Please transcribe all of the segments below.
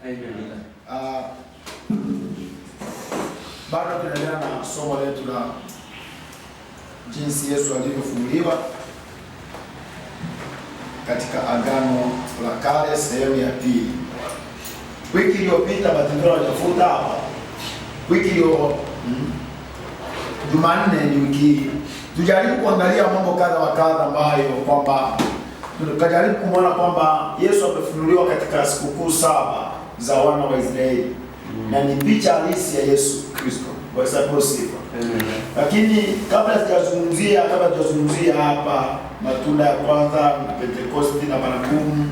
Amen. Bado tunaendelea na somo letu la jinsi Yesu alivyofunuliwa katika Agano la Kale sehemu ya pili. Wiki iliyopita matendo yatafuta hapa. Wiki hiyo Jumanne ni wiki tujaribu kuangalia mambo kadha wa kadha ambayo kwamba tukajaribu kumwona kwamba Yesu amefunuliwa katika sikukuu 7 za wana wa Israeli. Na ni picha halisi ya Yesu Kristo. Kwa sababu sifa. Lakini kabla tujazungumzia hapa matunda ya kwanza na Pentekoste na baragumu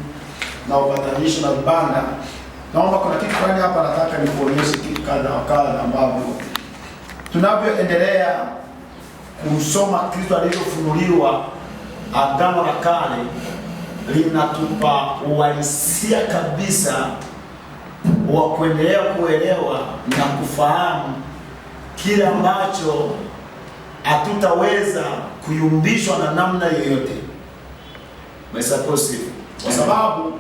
na upatanisho na vibanda, naomba kuna kitu fulani hapa nataka nikuonyeshe kitu kadha wa kadha ambavyo tunavyoendelea kusoma Kristo alivyofunuliwa. Agano la Kale linatupa uhalisia kabisa wa kuendelea kuelewa na kufahamu kile ambacho hatutaweza kuyumbishwa na namna yoyote. Kwa sababu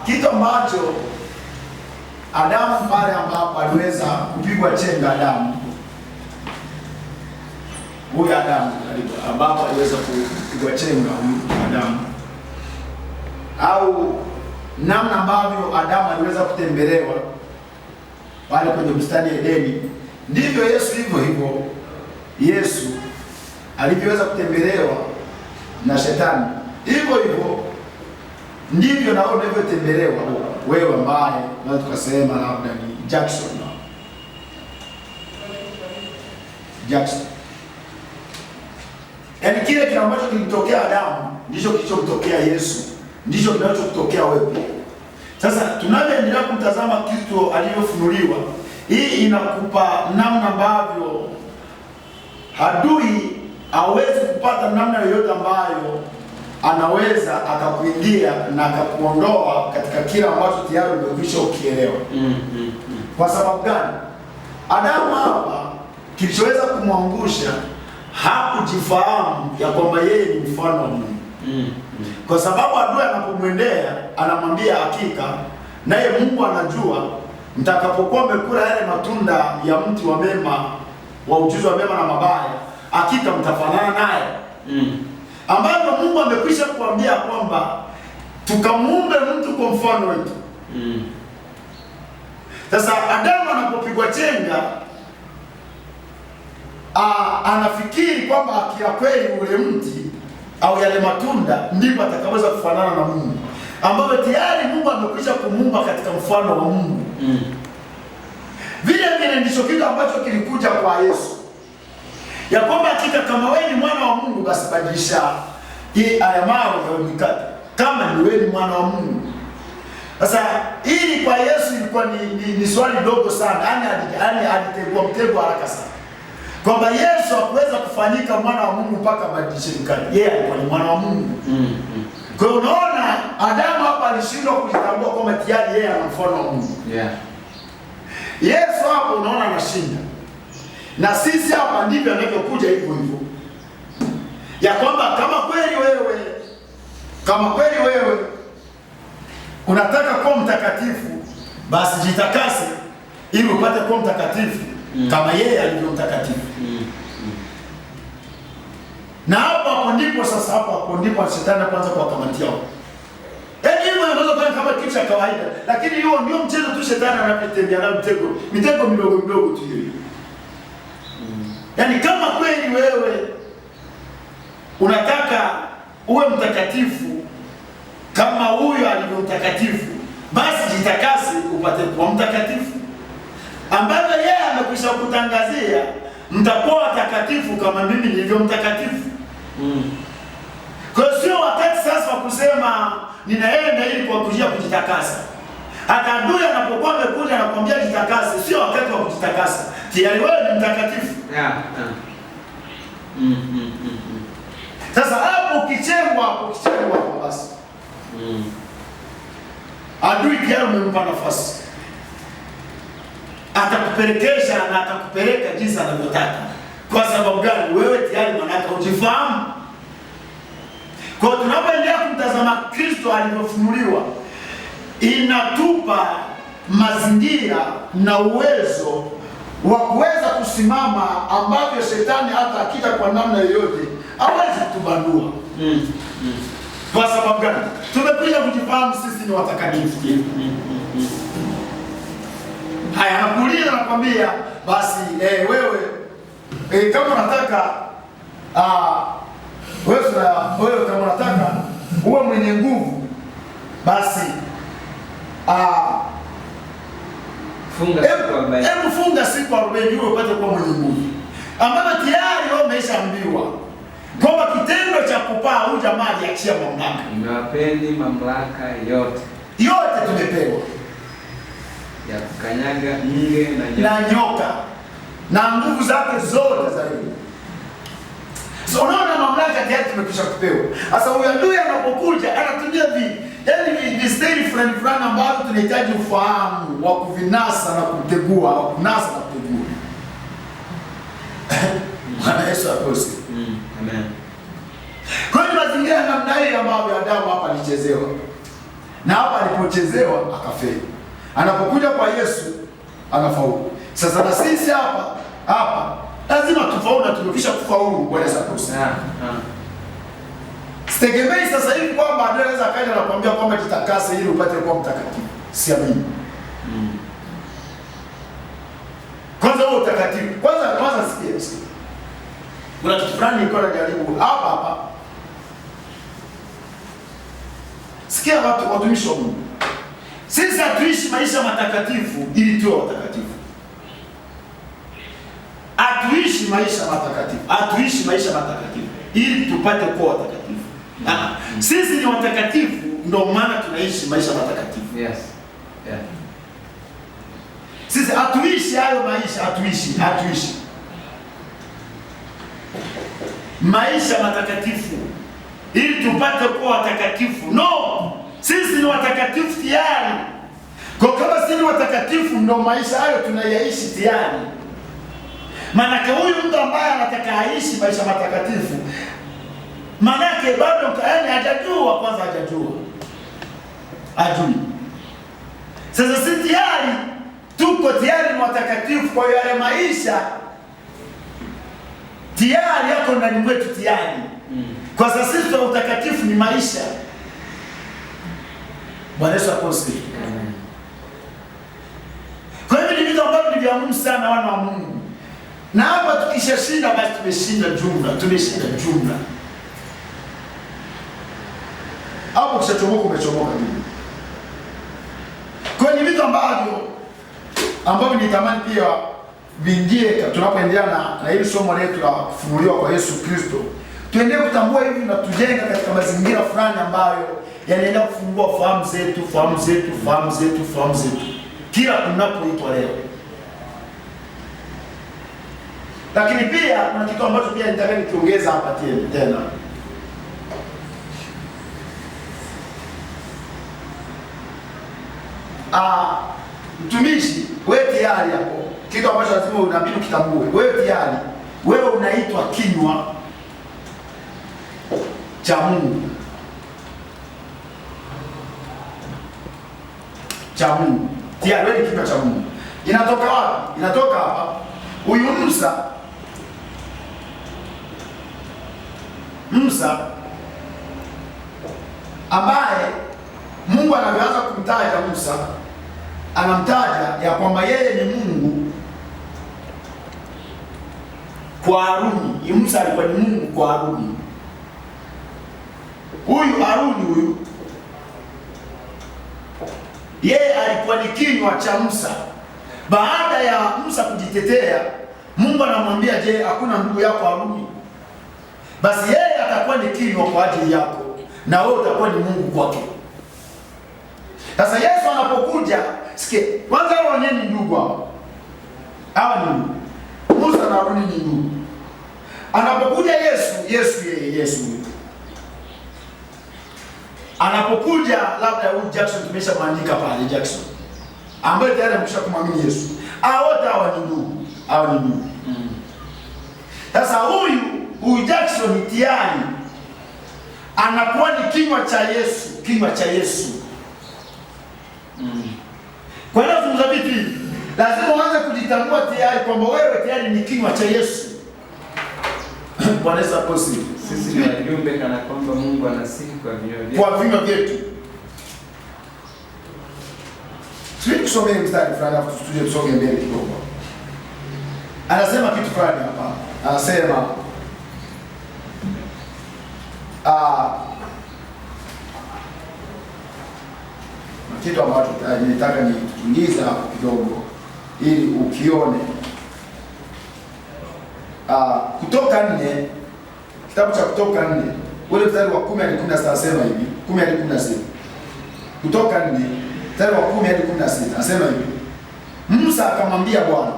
kitu ambacho Adamu pale ambapo aliweza kupigwa chenga, huyu Adamu ambapo aliweza kupigwa chenga Adamu, au namna ambavyo Adamu aliweza kutembelewa pale kwenye bustani ya Edeni, ndivyo Yesu hivyo Yesu alivyoweza kutembelewa na shetani. Hivyo ndivyo na wewe unavyotembelewa, wewe ambaye na tukasema labda ni Jackson. Yaani kile kile ambacho kilitokea Adamu ndicho kilichotokea Yesu, ndicho kinachotokea wewe. Sasa tunapoendelea kumtazama Kristo alivyofunuliwa, hii inakupa namna ambavyo adui hawezi kupata namna yoyote ambayo anaweza akakuingia na akakuondoa katika kile ambacho tayari umekwisha ukielewa. Kwa sababu gani? Adamu hapa kilichoweza kumwangusha, hakujifahamu ya kwamba yeye ni mfano wa Mungu. Kwa sababu adui anapomwendea anamwambia hakika, naye Mungu anajua mtakapokuwa mmekula yale matunda ya mti wa mema wa ujuzi wa mema na mabaya, hakika mtafanana naye. Ambapo Mungu amekwisha kuambia kwamba tukamuumbe mtu kwa mfano wetu. Sasa Adamu anapopigwa chenga, anafikiri kwamba akila kweli ule mti au yale matunda ndipo atakaweza kufanana na Mungu, ambapo tayari Mungu amekwisha kumuumba katika mfano wa Mungu. Vile ndicho kitu ambacho kilikuja kwa Yesu, ya kwamba hakika kama wewe ni mwana wa Mungu, basi badilisha hii aya mawe mikate kama ni wewe ni mwana wa Mungu. Sasa hili kwa Yesu ilikuwa ni swali dogo sana, yani alitegua mtego haraka sana, kwamba Yesu hakuweza kufanyika mwana wa Mungu mpaka badilishe mikate. Yeye alikuwa ni mwana wa Mungu. Kwa hiyo unaona Adamu hapa alishindwa kujitambua kwamba tayari yeye ana mfano wa Mungu. Yesu hapo unaona anashinda. Na sisi hapa ndivyo anavyokuja hivyo, ya kwamba kama kweli wewe unataka kuwa mtakatifu, basi jitakase ili upate kuwa mtakatifu kama yeye alivyo mtakatifu. Na hapo ndipo shetani kwanza kuwakamatia. Yaani hivyo unaweza kuona kama kitu cha kawaida, lakini hiyo ndio mchezo tu shetani anapotembea na mitego midogo tu hiyo. Yaani kama kweli wewe unataka uwe mtakatifu kama huyo alivyo mtakatifu, basi jitakase upate kuwa mtakatifu, ambapo yeye amekwisha kutangazia mtakuwa watakatifu kama mimi nilivyo mtakatifu. Kwa hiyo sio wakati sasa wa kusema ninaenda ili kwa kujia kujitakasa. Hata adui anapokuwa amekuja anakuambia jitakase, sio wakati wa kujitakasa. Tayari wewe ni mtakatifu. Sasa hapo ukichengwa basi. Adui tayari umempa nafasi. Atakupelekesha na atakupeleka jinsi anavyotaka. Kwa sababu gani? Wewe tayari manaka ujifahamu. Kwa hiyo tunapoendelea kumtazama Kristo alivyofunuliwa, inatupa mazingira na uwezo wa kuweza kusimama ambavyo shetani hata akija kwa namna yoyote hawezi kutubandua. Kwa sababu gani? Tumekuja kujifahamu sisi ni watakatifu. Haya, nakuuliza nakwambia, basi wewe kama unataka wewe kama unataka uwe mwenye nguvu, basi funga siku 40 ili upate kuwa mwenye nguvu, ambapo tayari wewe umeshaambiwa kwamba kitendo cha kupaa huyu jamaa aliachia mamlaka. Nimewapeni mamlaka yote tumepewa ya kukanyaga nge na nyoka na nguvu zake zote za roho. So unaona mamlaka tayari tumekwisha kupewa. Sasa huyu adui anapokuja anatumia yaani staili fulani ambavyo tunahitaji ufahamu wa kuvinasa na kutegua, Bwana Yesu akose. Amen. Kwa hiyo mazingira namna hii ambayo Adamu hapa alichezewa, na hapa alipochezewa akafeli. Anapokuja kwa Yesu anafaulu. Sasa na sisi hapa lazima tufaulu, na tumekwisha kufaulu. Bwana Yesu akose. Sitegemei sasa hivi kwamba anaweza kaja na kuambia kwamba jitakase ili upate kuwa mtakatifu. Siamini. Kwanza wewe utakatifu. Kwanza sikia. Kuna kitu fulani nilikuwa najaribu hapa. Sikia watumishi wa Mungu. Sisi hatuishi maisha matakatifu ili tuwe watakatifu. Hatuishi maisha matakatifu ili tupate kuwa watakatifu. Sisi ni watakatifu, ndio maana tunaishi maisha matakatifu. Yes. Yeah. Sisi hatuishi hayo maisha, hatuishi maisha matakatifu ili tupate kuwa watakatifu. No, sisi ni watakatifu tayari. Kwa kama sisi ni watakatifu, ndio maisha hayo tunayaishi tayari. Manake huyu mtu ambaye anataka aishi maisha matakatifu, manake bado hajajua. Sasa sisi tayari tuko tayari ni watakatifu, kwa hiyo yale maisha tayari yako ndani mwetu tayari. Kwa sasa sisi wa utakatifu ni maisha. Bwana Yesu akose. Kwa hiyo ni vitu ambavyo ni vya muhimu sana, wana wa Mungu. Na hapa tukishashinda, basi tumeshinda jumla. Hapo kishachomoka umechomoka mimi. Kwa hiyo ni vitu ambavyo nitamani pia viingie tunapoendelea na hili somo letu la kufunuliwa kwa Yesu Kristo. Tuendelee kutambua hivi na tujenga katika mazingira fulani ambayo yanaenda kufungua fahamu zetu kila tunapoitwa leo. Lakini pia kuna kitu ambacho pia nitaka nikiongeza hapa tena. Mtumishi, wewe tayari hapo. Kitu ambacho lazima unabidi kitambue. Wewe tayari, wewe unaitwa kinywa cha Mungu. Tayari wewe ni kinywa cha Mungu. Inatoka wapi? Inatoka hapa. Huyu Musa ambaye Mungu anaanza kumtaja Musa, anamtaja ya kwamba yeye ni Mungu kwa Haruni. Musa alikuwa ni Mungu kwa Haruni. Huyu Haruni yeye alikuwa ni kinywa cha Musa. Baada ya Musa kujitetea, Mungu anamwambia, je, hakuna ndugu yako Haruni? Basi yeye atakuwa ni kinywa kwa ajili yako na wewe utakuwa ni Mungu kwake. Sasa Yesu anapokuja, sikia, kwanza hao wenyewe ni ndugu hao. Hawa ni ndugu. Musa na Haruni ni ndugu. Anapokuja Yesu anapokuja, labda huyu Jackson tumeshamwandika pale Jackson, ambaye tayari amekwisha kumwamini Yesu. Wote hawa ni ndugu. Sasa huyu Jackson tayari anakuwa ni kinywa cha Yesu, kinywa cha Yesu. Kwa hiyo tunazungumza vitu hivi, lazima uanze kujitambua tayari kwamba wewe tayari ni kinywa cha Yesu. Bwana Yesu asifiwe. Sisi ni wajumbe kana kwamba Mungu anasihi kwa vinywa vyetu. Tusome mstari fulani hapo, tuje tusome mbele kidogo. Anasema kitu fulani hapa. Anasema kitu ambacho nitaka niingize hapo kidogo ili ukione. Kutoka 4, kitabu cha Kutoka 4 ule mstari wa 10 hadi 16 anasema hivi, 10 hadi 16. Kutoka 4 mstari wa 10 hadi 16 anasema hivi. Musa akamwambia Bwana,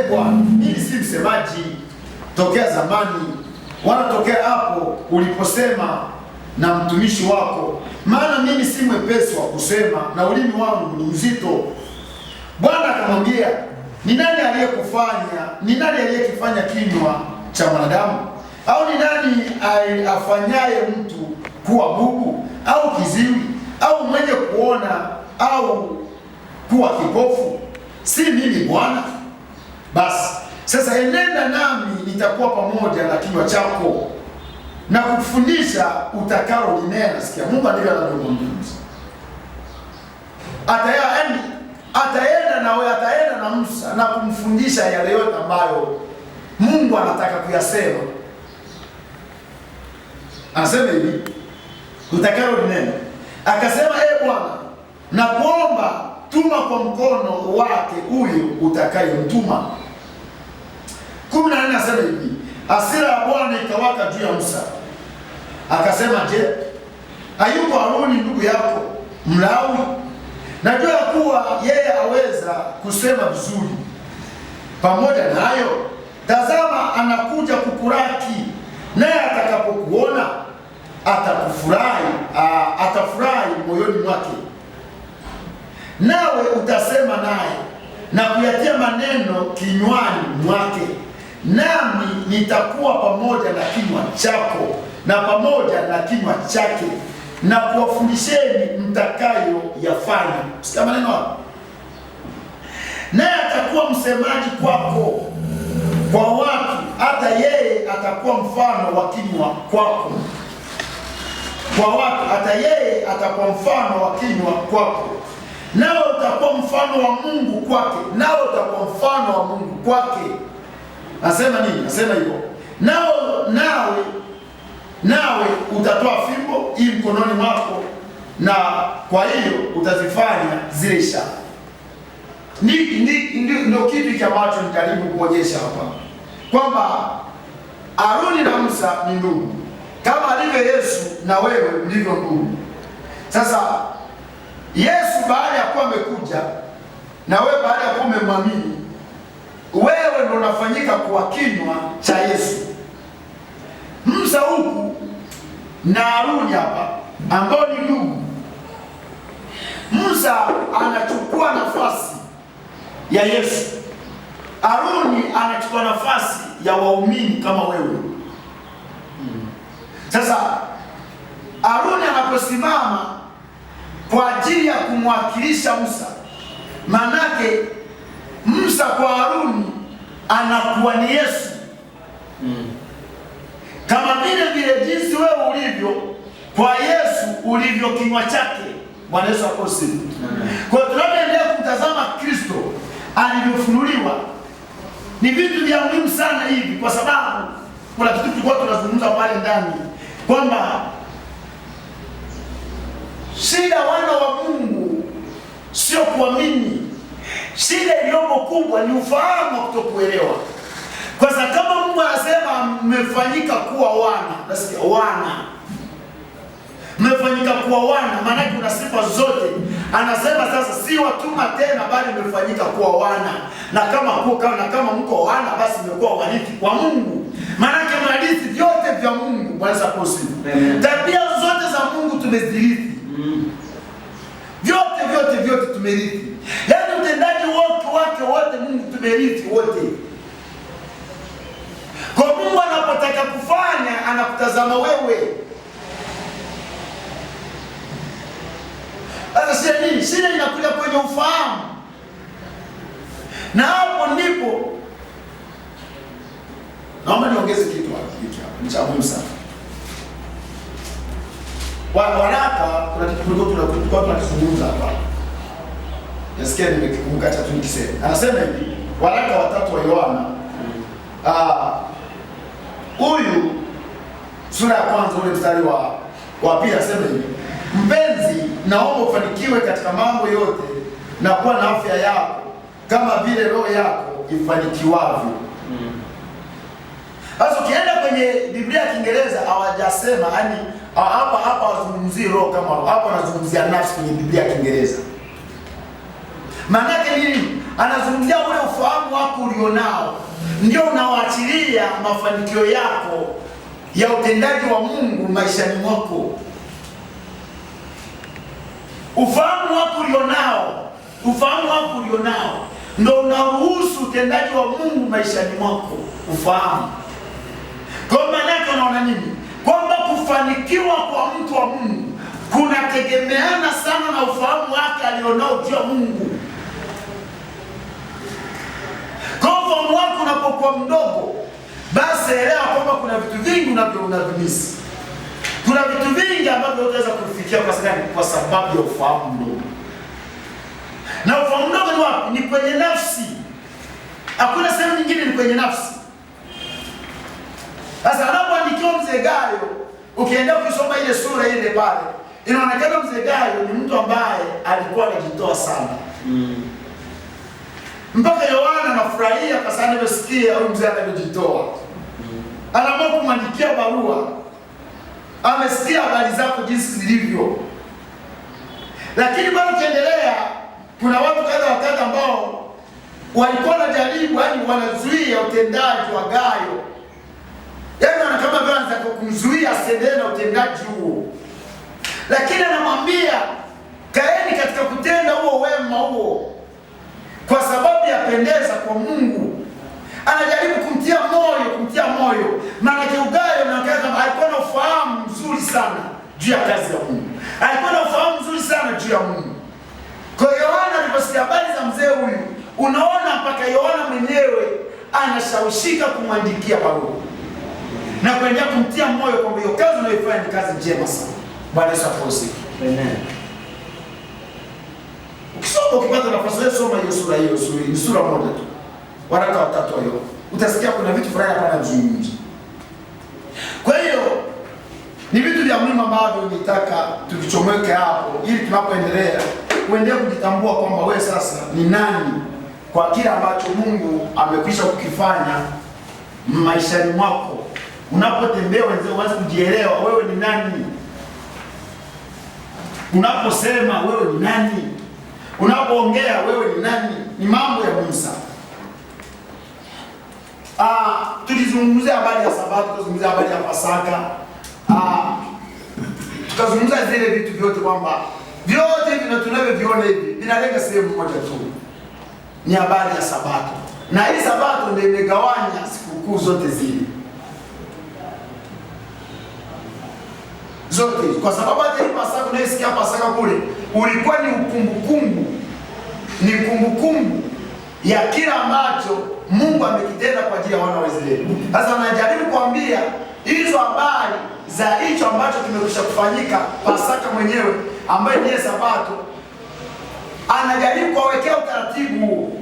Bwana, mimi si msemaji tokea zamani, wala tokea hapo uliposema na mtumishi wako, maana mimi si mwepesi wa kusema na ulimi wangu ni mzito. Bwana akamwambia, ni nani aliyekufanya? Ni nani aliyekifanya kinywa cha mwanadamu? Au ni nani afanyaye mtu kuwa bubu au kiziwi au mwenye kuona au kuwa kipofu? Si mimi Bwana? Basi sasa enenda nami, nitakuwa pamoja na kinywa chako na kufundisha utakalo linena. Sikia, Mungu ndivyo anavyomwambia Musa. Ataenda na Musa na kumfundisha yale yote ambayo Mungu anataka kuyasema. Anasema hivi, utakalo linena. Akasema, Bwana, na kuomba tuma kwa mkono wake huyo utakayemtuma. 14 anasema hivi, hasira ya Bwana ikawaka juu ya Musa. Akasema, je, hayuko Haruni ndugu yako Mlawi? Najua ya kuwa yeye aweza kusema vizuri. Pamoja na hayo, tazama anakuja kukuraki, naye atakapokuona atafurahi moyoni mwake. Nawe utasema naye na kuyatia maneno kinywani mwake, nami nitakuwa pamoja na kinywa chako na pamoja na kinywa chake, na kuwafundisheni mtakayo yafanya. Sikia maneno hapo. Naye atakuwa msemaji kwako kwa watu, hata yeye atakuwa mfano wa kinywa kwako kwa watu, hata yeye atakuwa mfano wa kinywa kwako. Nawe utakuwa mfano wa Mungu kwake, nawe utakuwa mfano wa Mungu kwake. Nasema nini? Nasema hivyo. Nawe utatoa fimbo hii mkononi mwako, na kwa hiyo utazifanya zile ishara. Ndio kitu cha ambacho nijaribu kuonyesha hapa, kwamba Haruni na Musa ni ndugu, kama alivyo Yesu na wewe ndivyo ndugu. Sasa Yesu baada ya kuwa amekuja na wewe baada ya kuwa umemwamini, wewe ndio unafanyika kuwa kinywa cha Yesu. Musa huku na Haruni hapa ambao ni ndugu. Musa anachukua nafasi ya Yesu. Haruni anachukua nafasi ya waumini kama wewe. Sasa Haruni anaposimama kwa ajili ya kumwakilisha Musa, manake Musa kwa Haruni anakuwa ni Yesu. Kama vile jinsi wewe ulivyo kwa Yesu ulivyo kinywa chake. Bwana Yesu asifiwe. Kwa hiyo tunapoendelea kumtazama Kristo alivyofunuliwa, ni vitu vya muhimu sana hivi, kwa sababu kuna kitu tulikuwa tunazungumza pale ndani kwamba shida wana wa Mungu sio kuamini. Shida iliyopo kubwa ni ufahamu wa kutokuelewa. Kwa sababu kama Mungu anasema mmefanyika kuwa wana, nasikia wana, mmefanyika kuwa wana, maana kuna sifa zote. Anasema sasa si watuma tena, bali mmefanyika kuwa wana, na kama mko wana, basi mmekuwa warithi kwa Mungu. Maana mnarithi vyote vya Mungu. Bwana asifiwe. Tabia zote za Mungu tumezirithi. Vyote tumerithi. Yaani utendaji wote Mungu tumerithi wote. Kwa Mungu anapotaka kufanya, anakutazama wewe. Sasa shida nini? Shida inakuja kwenye ufahamu, na hapo ndipo naomba niongeze kitu hapa, ni cha muhimu sana. Waraka kuna kitu tulikuwa tunakizungumza hapa. Nasikia nimekumbuka hata tu nikisema. Anasema hivi, waraka wa 3 wa Yohana. Huyu sura ya kwanza ule mstari wa pili anasema hivi, mpenzi, naomba ufanikiwe katika mambo yote na kuwa na afya yako kama vile roho yako ifanikiwavyo. Sasa ukienda kwenye Biblia ya Kiingereza hawajasema, yani hapa wazungumzie roho kama roho. Hapa anazungumzia nafsi kwenye Biblia ya Kiingereza. Maana yake nini? Anazungumzia ule ufahamu wako ulionao ndio unaoachilia mafanikio yako ya utendaji wa Mungu maishani mwako. Ufahamu wako ulionao ndio unaruhusu utendaji wa Mungu maishani mwako. Ufahamu. Kwa maana yake unaona nini? Kwamba kufanikiwa kwa mtu wa Mungu kunategemeana sana na ufahamu wake alionao juu ya Mungu. Kwa ufahamu wako unapokuwa mdogo, basi elewa kwamba kuna vitu vingi unavyomisi. Kuna vitu vingi ambavyo utaweza kufikia kwa sababu ya ufahamu mdogo. Na ufahamu mdogo ni wapi? Ni kwenye nafsi. Hakuna sehemu nyingine, ni kwenye nafsi. Sasa anapoandikiwa Mzee Gayo, ukienda kusoma ile sura ile pale, inaonekana Mzee Gayo ni mtu ambaye alikuwa anajitoa sana. Mpaka Yohana anafurahia kwa sababu anasikia huyu mzee anajitoa. Anaamua kumwandikia barua. Amesikia habari zako jinsi zilivyo. Lakini bado ukiendelea, kuna watu kadha wa kadha ambao walikuwa wanajaribu, yani wanazuia utendaji wa Gayo. Yaani wanakama vyanza kumzuia asiendelee na utendaji huo. Lakini anamwambia, kaeni katika kutenda huo wema huo, kwa sababu yapendeza kwa Mungu. Anajaribu kumtia moyo. Maana Gayo na kama alikuwa na ufahamu mzuri sana juu ya kazi ya Mungu. Alikuwa na ufahamu mzuri sana juu ya Mungu. Kwa Yohana aliposikia habari za mzee huyu, unaona mpaka Yohana mwenyewe anashawishika kumwandikia barua na kuendelea kumtia moyo kwamba hiyo kazi unayoifanya ni kazi njema sana. Bwana Yesu asifiwe. Amen. Ukipata nafasi wewe soma hiyo sura, ni sura moja tu. Waraka wa 3 wa Yohana. Utasikia kuna vitu fulani hapa nazungumza. Kwa hiyo ni vitu vya muhimu ambavyo nitaka tuvichomeke hapo ili tunapoendelea uendelee kujitambua kwamba wewe sasa ni nani kwa kile ambacho Mungu amekwisha kukifanya maishani mwako. Unapotembea uanze kujielewa wewe ni nani. Unaposema wewe ni nani. Unapoongea wewe ni nani. Ni mambo ya muhimu sana. Tulizungumzia habari ya Sabato, tulizungumzia habari ya Pasaka. Tukazungumza zile vitu vyote kwamba vyote hivi tunavyoviona hivi vinalenga sehemu moja tu. Ni habari ya Sabato. Na hii Sabato ndio imegawanya sikukuu zote zile. Zote. Kwa sababu hata hii Pasaka unayesikia Pasaka kule ulikuwa ni ukumbukumbu. Ni kumbukumbu ya kila ambacho Mungu amekitenda kwa ajili ya wana wa Israeli. Sasa anajaribu kuambia hizo habari za hicho ambacho kimekwisha kufanyika Pasaka mwenyewe ambaye ni Sabato. Anajaribu kuwekea utaratibu huu.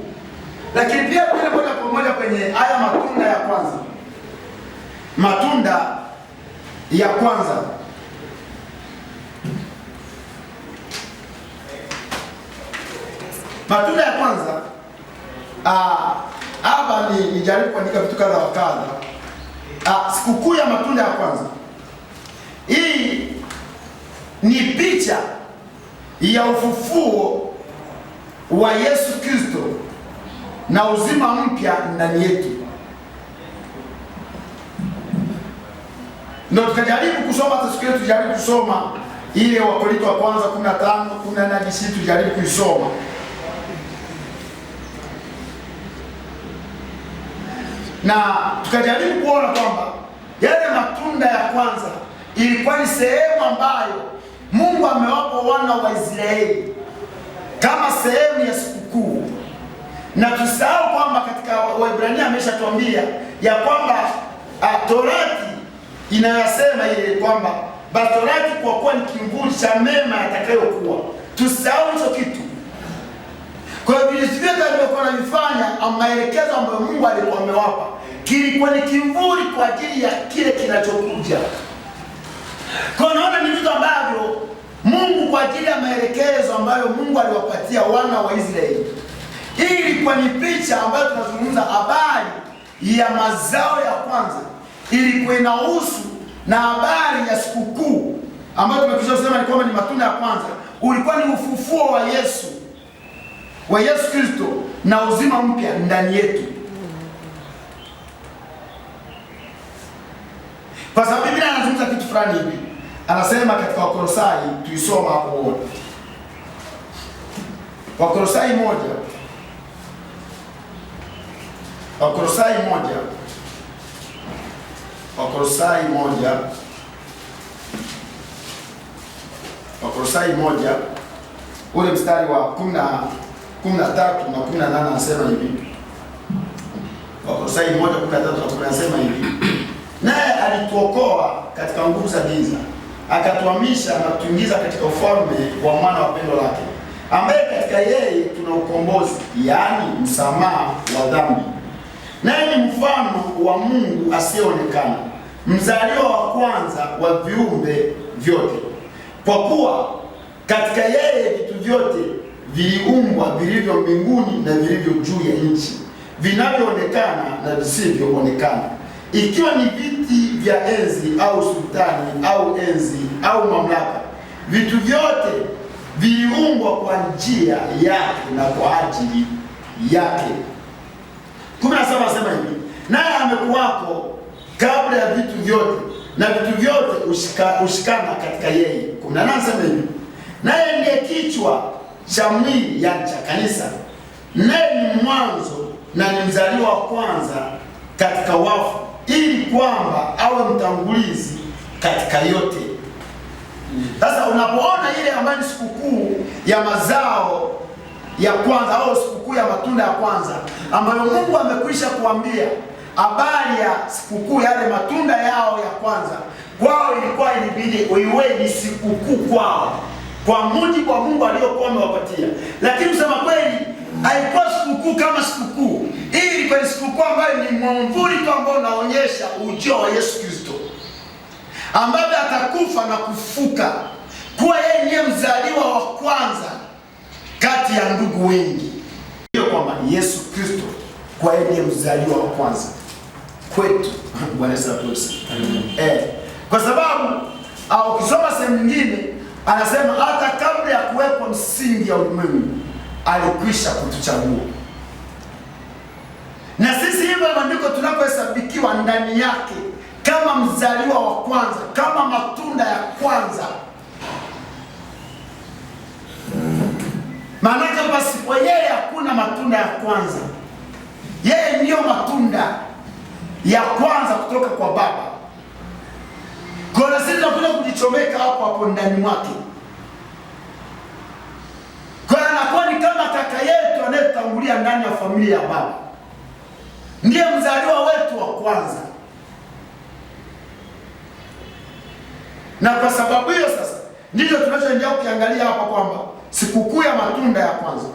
Lakini pia kule moja kwa moja kwenye haya matunda ya kwanza. Matunda ya kwanza. Matunda ya kwanza, hapa ni jaribu kuandika vitu kadha wa kadha. Sikukuu ya matunda ya kwanza. Hii ni picha ya ufufuo wa Yesu Kristo na uzima mpya ndani yetu. Ndio tukajaribu kusoma siku yetu, tujaribu kusoma ile Wakorintho wa kwanza 15:14 tujaribu kuisoma. Na tukajaribu kuona kwamba yale matunda ya kwanza ilikuwa ni sehemu ambayo Mungu amewapa wana wa Israeli kama sehemu ya sikukuu. Na tusahau kwamba katika Waebrania ameshatuambia ya kwamba Torati inayosema ile kwamba Torati kwa kuwa ni kivuli cha mema yatakayokuwa. Tusahau hicho kitu. Kwa hiyo vile vyote alivyokuwa anavifanya, maelekezo ambayo Mungu alikuwa amewapa, kilikuwa ni kivuli kwa ajili ya kile kinachokuja. Kwa naona ni vitu ambavyo Mungu kwa ajili ya maelekezo ambayo Mungu aliwapatia wana wa Israeli. Hii ilikuwa ni picha ambayo tunazungumza habari ya mazao ya kwanza. Ilikuwa inahusu na habari ya sikukuu ambayo tumekwisha kusema ni kwamba ni matunda ya kwanza. Ulikuwa ni ufufuo wa Yesu Kristo na uzima mpya ndani yetu. Kwa sababu Biblia inazungumza kitu fulani hivi. Anasema katika Wakolosai, tuisoma hapo wote. Wakolosai 1. Wakolosai 1 ule mstari wa 13 na 18 anasema hivi. Wakolosai 1:13 anasema hivi. Naye alituokoa katika nguvu za giza, akatuhamisha na kutuingiza katika ufalme wa mwana wa pendo lake, ambaye katika yeye tuna ukombozi, yaani msamaha wa dhambi. Naye ni mfano wa Mungu asiyeonekana, mzaliwa wa kwanza wa viumbe vyote. Kwa kuwa katika yeye vitu vyote viliumbwa, vilivyo mbinguni na vilivyo juu ya nchi, vinavyoonekana na visivyoonekana, ikiwa ni viti vya enzi au sultani au enzi au mamlaka. Vitu vyote viliumbwa kwa njia yake na kwa ajili yake. 17 anasema hivi. Naye amekuwako kabla ya vitu vyote, na vitu vyote ushikana katika yeye. 18 anasema hivi. Naye ndiye kichwa cha mwili, yani cha kanisa. Naye ni mwanzo na ni mzaliwa wa kwanza katika wafu, ili kwamba awe mtangulizi katika yote. Sasa unapoona ile ambayo ni sikukuu ya mazao ya kwanza au sikukuu ya matunda ya kwanza, ambayo Mungu amekwisha kuambia habari ya sikukuu yale matunda yao ya kwanza, kwao ilikuwa inabidi iwe ni sikukuu kwao, kwa mujibu wa Mungu aliyokuwa amewapatia. Lakini kusema kweli, haikuwa sikukuu kama sikukuu. Hii ilikuwa ni sikukuu ambayo ni mwamvuli tu ambao unaonyesha ujio wa Yesu Kristo, ambaye atakufa na kufuka, kuwa yeye ndiye mzaliwa wa kwanza kati ya ndugu wengi. Hiyo kwamba Yesu Kristo kwa yeye ndiye mzaliwa wa kwanza kwetu. Bwana Yesu asifiwe. Kwa sababu ukisoma sehemu nyingine anasema hata kabla ya kuwekwa msingi ya ulimwengu alikwisha kutuchagua. Na sisi hivyo ndiko tunapohesabikiwa ndani yake kama mzaliwa wa kwanza, kama matunda ya kwanza. Maana basi kwa yeye hakuna matunda ya kwanza. Yeye ndiyo matunda ya kwanza kutoka kwa Baba. Kwa sisi tunakuja kujichomeka hapo ndani mwake. Kwa anakuwa ni kama kaka yetu anayetangulia ndani ya familia ya Baba. Ndiye mzaliwa wetu wa kwanza. Na kwa sababu hiyo sasa ndicho tunachoendelea kukiangalia hapa kwamba sikukuu ya matunda ya kwanza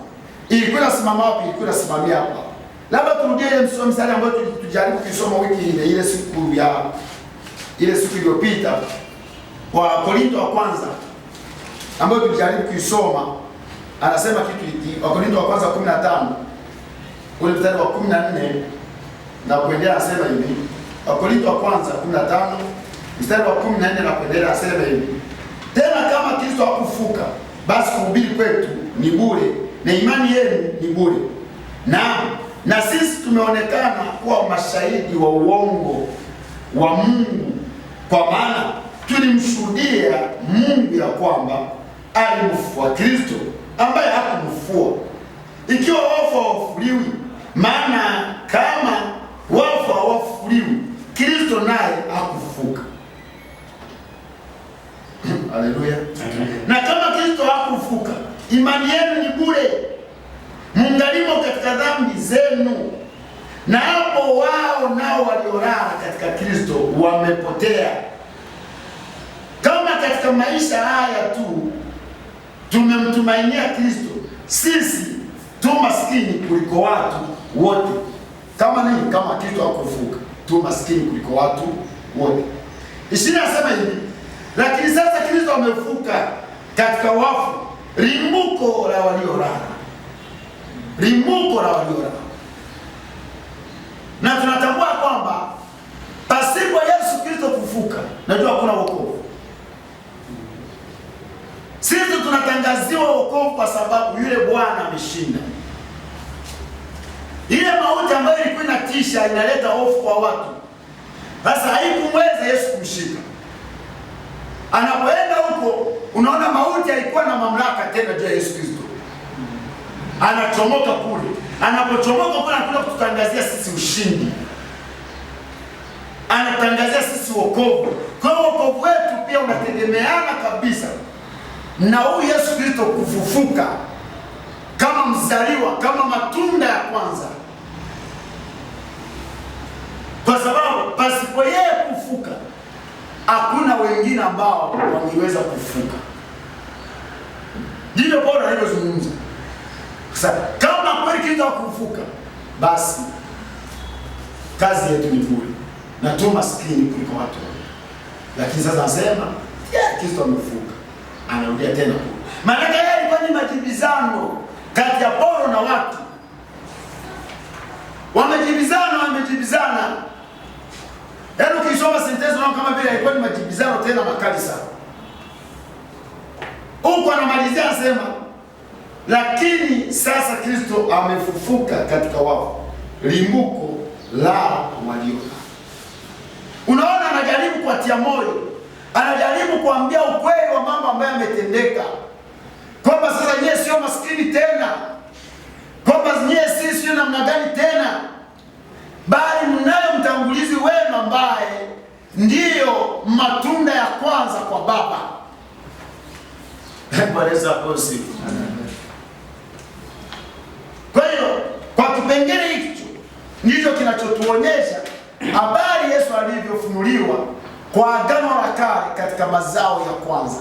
ilikuwa inasimama wapi? Ilikuwa inasimamia hapa. Labda turudie ile mstari ambao tulijaribu kusoma wiki ile siku iliyopita wa Korinto wa kwanza ambao tulijaribu kuisoma. Anasema kitu hiki, wa Korinto wa kwanza 15 ule mstari wa 14 na kuendelea, anasema hivi. Wa Korinto wa kwanza 15 mstari wa 14 na kuendelea, anasema hivi. Tena kama Kristo hakufuka, basi kuhubiri kwetu ni bure na imani yenu ni bure. Na sisi tumeonekana kuwa mashahidi wa uongo wa Mungu, kwa maana tulimshuhudia Mungu ya kwamba alimfufua Kristo ambaye hakumfufua, ikiwa wafu hawafufuliwi. Maana kama wafu hawafufuliwi, Kristo naye hakufufuka. Haleluya. Na kama Kristo hakufufuka, imani yenu ni bure, mungalimo katika dhambi zenu. Na hapo wao nao waliolala katika Kristo wamepotea. Kama katika maisha haya tu tumemtumainia Kristo, sisi tu maskini kuliko watu wote. Kama nini? Kama Kristo hakufufuka, tu maskini kuliko watu wote. Ishirini nasema hivi, lakini sasa Kristo amefufuka katika wafu, limbuko la waliolala. Limbuko la waliolala. Na tunatambua kwamba pasipo Yesu Kristo kufufuka, najua hakuna wokovu. Sisi tunatangaziwa wokovu kwa sababu yule Bwana ameshinda. Ile mauti ambayo ilikuwa inatisha, inaleta hofu kwa watu, sasa haikumweza Yesu kumshika. Anapoenda huko, unaona mauti haikuwa na mamlaka tena juu ya Yesu Kristo. Anachomoka kule. Anapochomoka kule, anakuja kututangazia sisi ushindi. Anatangazia sisi wokovu. Kwa hiyo wokovu wetu pia unategemeana kabisa na huyu Yesu Kristo kufufuka kama mzaliwa, kama matunda ya kwanza. Kwa sababu pasipo yeye kufufuka, hakuna wengine ambao wangeweza kufufuka. Ndivyo Paulo alivyozungumza. Sasa kama kweli Kristo hakufufuka, basi kazi yetu ni bure na tu maskini kuliko watu. Lakini sasa anasema Kristo amefufuka, anarudia tena kule. Maana yeye alikuwa ni majibizano kati ya Paulo na watu. Wamejibizana. Yaani ukisoma sentensi unaona kama vile ilikuwa ni majibizano tena makali sana. Huko anamalizia anasema, lakini sasa Kristo amefufuka katika wafu, limbuko la waliolala. Unaona, anajaribu kuatia moyo, anajaribu kuambia ukweli wa mambo ambayo yametendeka, kwamba sasa nyie sio maskini tena, kwamba nyie sio namna gani tena, bali mnayo mtangulizi wenu ambaye ndiyo matunda ya kwanza kwa Baba. Kwa hiyo kwa kipengele hicho ndicho kinachotuonyesha habari Yesu alivyofunuliwa kwa Agano la Kale katika mazao ya kwanza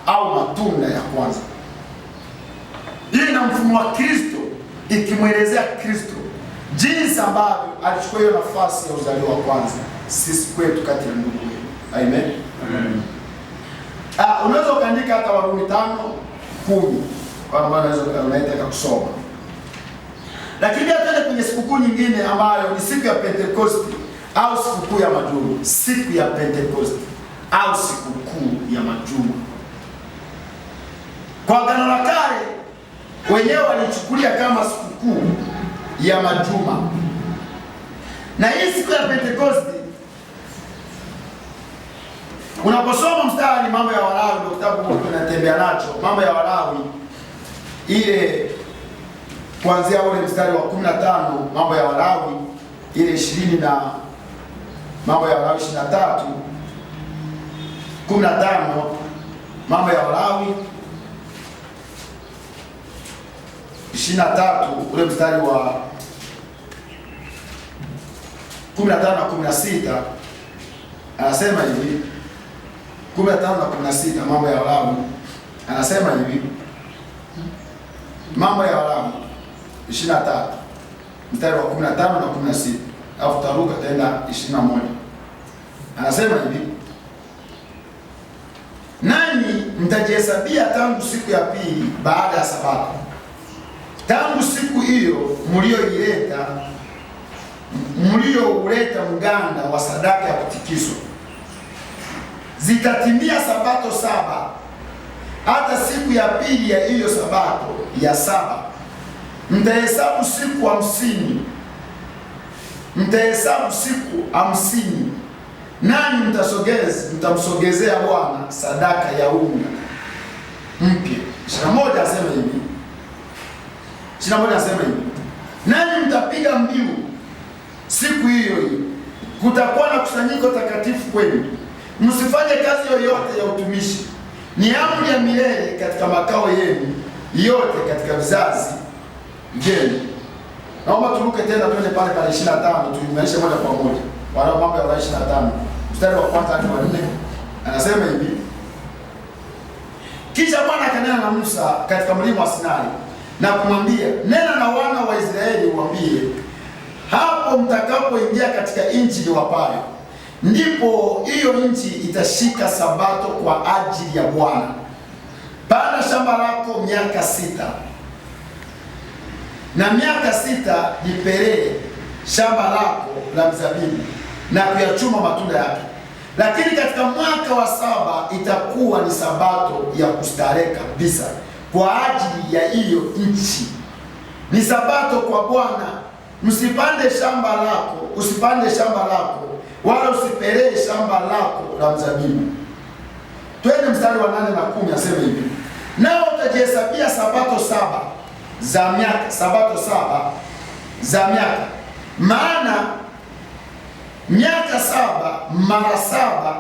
au matunda ya kwanza. Hii inamfunua Kristo, ikimwelezea Kristo jinsi ambavyo alichukua hiyo nafasi ya uzaliwa wa kwanza sisi kwetu kati ya ndugu wetu. Amen. Amen. Unaweza ukaandika hata Warumi 5:10 kwa maana unaweza kusoma. Lakini hata kwenye sikukuu nyingine ambayo ni siku ya Pentekoste au sikukuu ya Majuma, siku ya Pentekoste au sikukuu ya Majuma. Kwa Agano la Kale wenyewe walichukulia kama sikukuu ya Majuma. Na hii siku ya Pentekoste, unaposoma mstari Mambo ya Walawi, ndio kitabu tunatembea nacho, Mambo ya Walawi ile kuanzia ule mstari wa 15, Mambo ya Walawi ile 20 na Mambo ya Walawi 23, 15, Mambo ya Walawi 23 ule mstari wa 15 na 16 anasema hivi. 15 na 16 Mambo ya Walawi anasema hivi. Mambo ya Walawi 23 mstari wa 15 na 16, alafu taruka tena 21. Anasema hivi: nanyi mtajihesabia tangu siku ya pili baada ya Sabato, tangu siku hiyo mliouleta mganda wa sadaka ya kutikiswa. Zitatimia Sabato 7, hata siku ya pili ya hiyo Sabato ya 7 mtahesabu siku 50. Mtahesabu siku 50, nani mtamsogezea Bwana sadaka ya unga mpya. 21 asema hivi. 21 asema hivi: nani mtapiga mbiu siku hiyo hiyo, kutakuwa na kusanyiko takatifu kwenu. Msifanye kazi yoyote ya utumishi, ni amri ya milele katika makao yenu yote katika vizazi vyenu. Naomba turuke tena twende pale 25 tuimarishe moja kwa moja. Wala mambo ya 25 mstari wa kwanza hadi wa 4 anasema hivi: kisha Bwana akanena na Musa katika mlima wa Sinai na kumwambia, nena na wana wa Israeli uambie, hapo mtakapoingia katika nchi niwapayo, ndipo hiyo nchi itashika sabato kwa ajili ya Bwana. Panda shamba lako miaka 6, na miaka 6 lipelee shamba lako la mzabibu na kuyachuma matunda yake. Lakini katika mwaka wa 7 itakuwa ni sabato ya kustarehe kabisa kwa ajili ya hiyo nchi, ni sabato kwa Bwana. Usipande shamba lako wala usipelee shamba lako la mzabibu. Twende mstari wa 8 na 10, aseme hivi: nao utajihesabia sabato 7 za miaka, sabato 7 za miaka, maana miaka 7 mara 7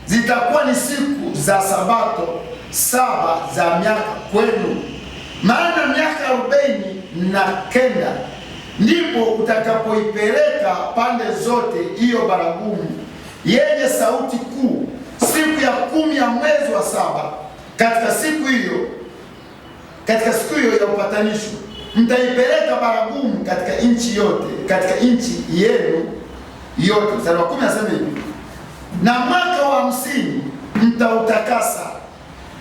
zitakuwa ni siku za sabato 7 za miaka kwenu. Maana miaka 49 ndipo utakapoipeleka pande zote hiyo baragumu yenye sauti kuu, siku ya 10 ya mwezi wa 7. Katika siku hiyo ya upatanisho mtaipeleka baragumu katika nchi yote, katika nchi yenu yote. Mstari wa 10 anasema hivi: na mwaka wa 50 mtautakasa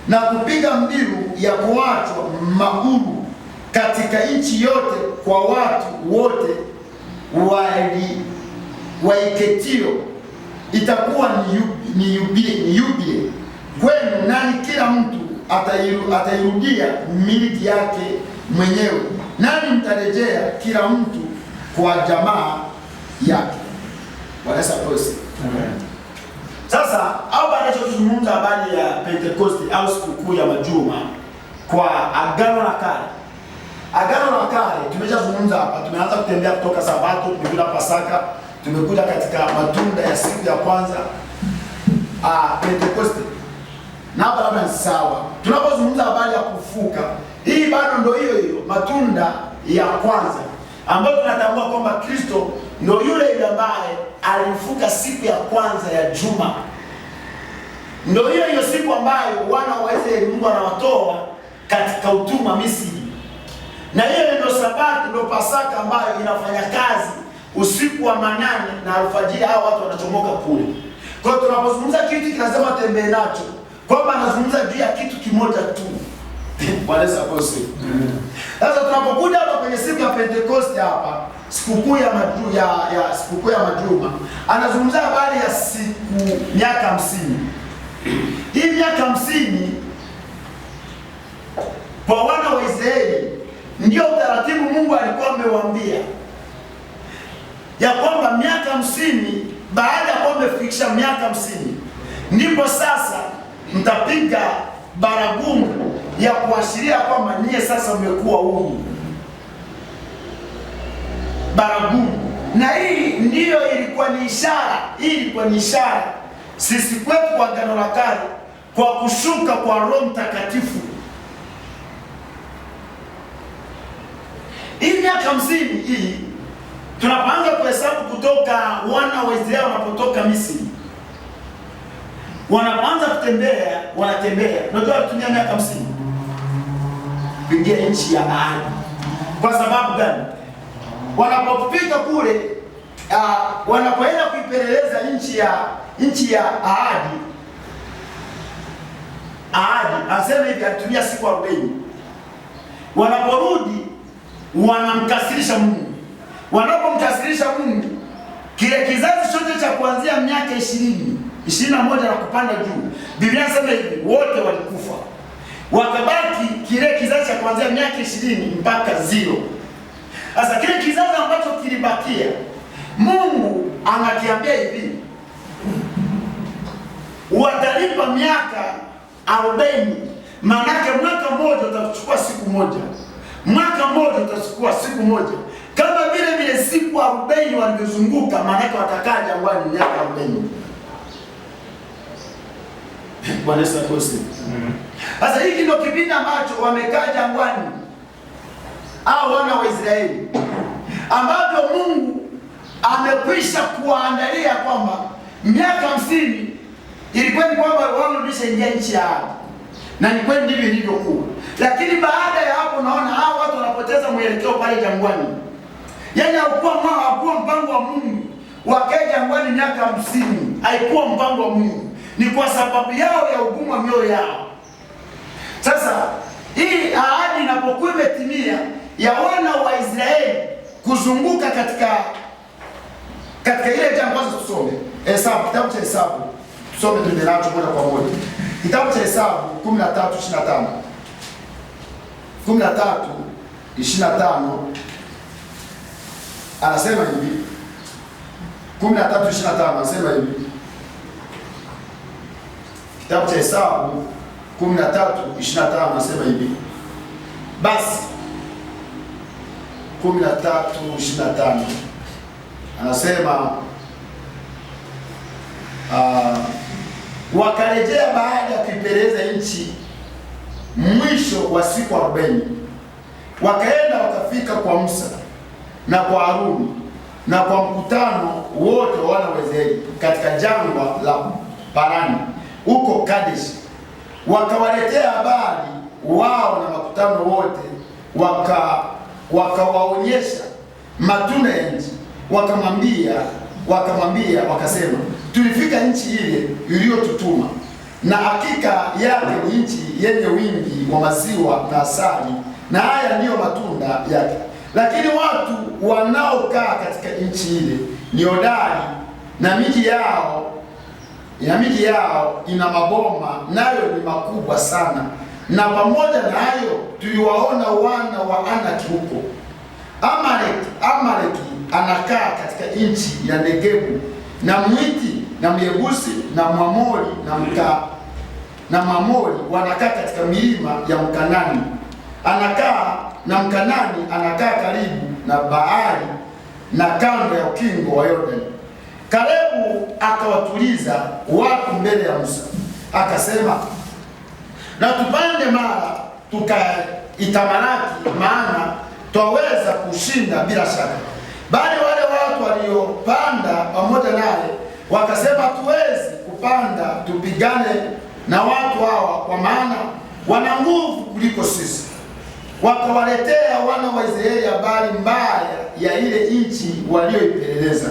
na kupiga mbiu ya kuachwa mahuru katika nchi yote kwa watu wote waiketio. Itakuwa ni yubile kwenu, nani kila mtu atairudia miliki yake mwenyewe, nani mtarejea kila mtu kwa jamaa yake. Bwana asifiwe. Sasa au baada ya kuzungumza habari ya Pentekoste au sikukuu ya majuma kwa Agano la Kale. Agano la Kale tumeshazungumza hapa, tumeanza kutembea kutoka Sabato, tumekuja Pasaka, tumekuja katika matunda ya siku ya kwanza Pentekoste. Na hapa labda ni sawa. Tunapozungumza habari ya kufuka, hii bado ndio hiyo matunda ya kwanza ambayo tunatambua kwamba Kristo ndio yule ambaye alifuka siku ya kwanza ya juma. Ndio hiyo siku ambayo wana wa Israeli Mungu anawatoa katika utumwa Misri. Na hiyo ndio Sabato, ndio Pasaka ambayo inafanya kazi usiku wa 8 na alfajiri hao watu wanachomoka kule. Kwa hiyo tunapozungumza kitu kinasema tembee nacho, kwamba anazungumza juu ya kitu kimoja tu. Bwana asifiwe. Sasa tunapokuja hapa kwenye siku ya Pentekoste hapa, sikukuu ya sikukuu ya majuma, anazungumza habari ya miaka 50. Hii miaka 50 kwa wana wa Israeli ndio utaratibu Mungu alikuwa amewaambia ya kwamba miaka 50, baada ya kwamba umefikisha miaka 50, ndipo sasa mtapiga baragumu ya kuashiria kwamba nyie sasa mmekuwa huru. Baragumu. Na hii ndiyo ilikuwa ni ishara sisi kwetu kwa Agano la Kale kwa kushuka kwa Roho Mtakatifu. Hii miaka 50 hii tunapoanza kuhesabu kutoka wana wa Israeli wanapotoka Misri, wanaanza kutembea, wanatembea. Unajua kutumia miaka 50 kuingia nchi ya ahadi. Kwa sababu gani? Wanapofika kule, wanapoenda kuipeleleza nchi ya ahadi, anasema hivi alitumia siku 40. Wanaporudi wanamkasirisha Mungu. Wanapomkasirisha Mungu, kile kizazi chote cha kuanzia miaka 21 na kupanda juu, Biblia inasema hivi, wote walikufa. Wakabaki kile kizazi cha kuanzia miaka 20 mpaka 0. Sasa kile kizazi ambacho kilibakia, Mungu anakiambia hivi, watalipa miaka 40. Maanake mwaka mmoja utachukua siku moja. Mwaka mmoja utachukua siku moja. Kama vile siku 40 walivyozunguka, maanake watakaa jangwani miaka 40. Bwana Yesu asifiwe. Sasa hiki ndio kipindi ambacho wamekaa jangwani au wana wa Israeli, ambavyo Mungu amekwisha kuwaandalia kwamba miaka 50 ilikuwa ni kwamba warudishe nchi ya ahadi, na ni kweli ndivyo ilivyokuwa. Lakini baada ya hapo naona hao watu wanapoteza mwelekeo pale jangwani. Yaani hakuwa mpango wa Mungu wakae jangwani miaka 50, haikuwa mpango wa Mungu, ni kwa sababu yao ya ugumu wa mioyo yao. Sasa hii ahadi inapokuwa imetimia ya wana wa Israeli kuzunguka katika ile jangwa, tusome Hesabu, kitabu cha Hesabu, tusome tunacho moja kwa moja. Kitabu cha Hesabu 13:25. 13:25 anasema hivi. 13:25 anasema hivi. Kitabu cha Hesabu 13:25 anasema hivi. Basi 13:25 anasema wakarejea baada ya kuipeleleza nchi mwisho wa siku 40. Wakaenda wakafika kwa Musa na kwa Haruni na kwa mkutano wote wa wana wa Israeli katika jangwa la Parani huko Kadesh. Wakawaletea habari wao na makutano wote, wakawaonyesha matunda ya nchi. Wakamwambia wakasema, tulifika nchi ile iliyotutuma, na hakika yake ni nchi yenye wingi wa maziwa na asali, na haya ndiyo matunda yake. Lakini watu wanaokaa katika nchi ile ni hodari, na miji yao ina maboma, nayo ni makubwa sana. Na pamoja na hayo tuliwaona wana wa Anaki huko. Amaleki anakaa katika nchi ya Negebu, na Mwiti na Myebusi na Mwamori na Mwamori wanakaa katika milima ya Mkanani. Mkanani anakaa karibu na bahari na kando ya ukingo wa Yordani. Kalebu akawatuliza watu mbele ya Musa, akasema, na tupande mara tukaitamalaki, maana twaweza kushinda bila shaka. Bali wale watu waliopanda pamoja naye wakasema, hatuwezi kupanda tupigane na watu hawa, kwa maana wana nguvu kuliko sisi. Wakawaletea wana wa Israeli habari mbaya ya ile nchi walioipeleleza.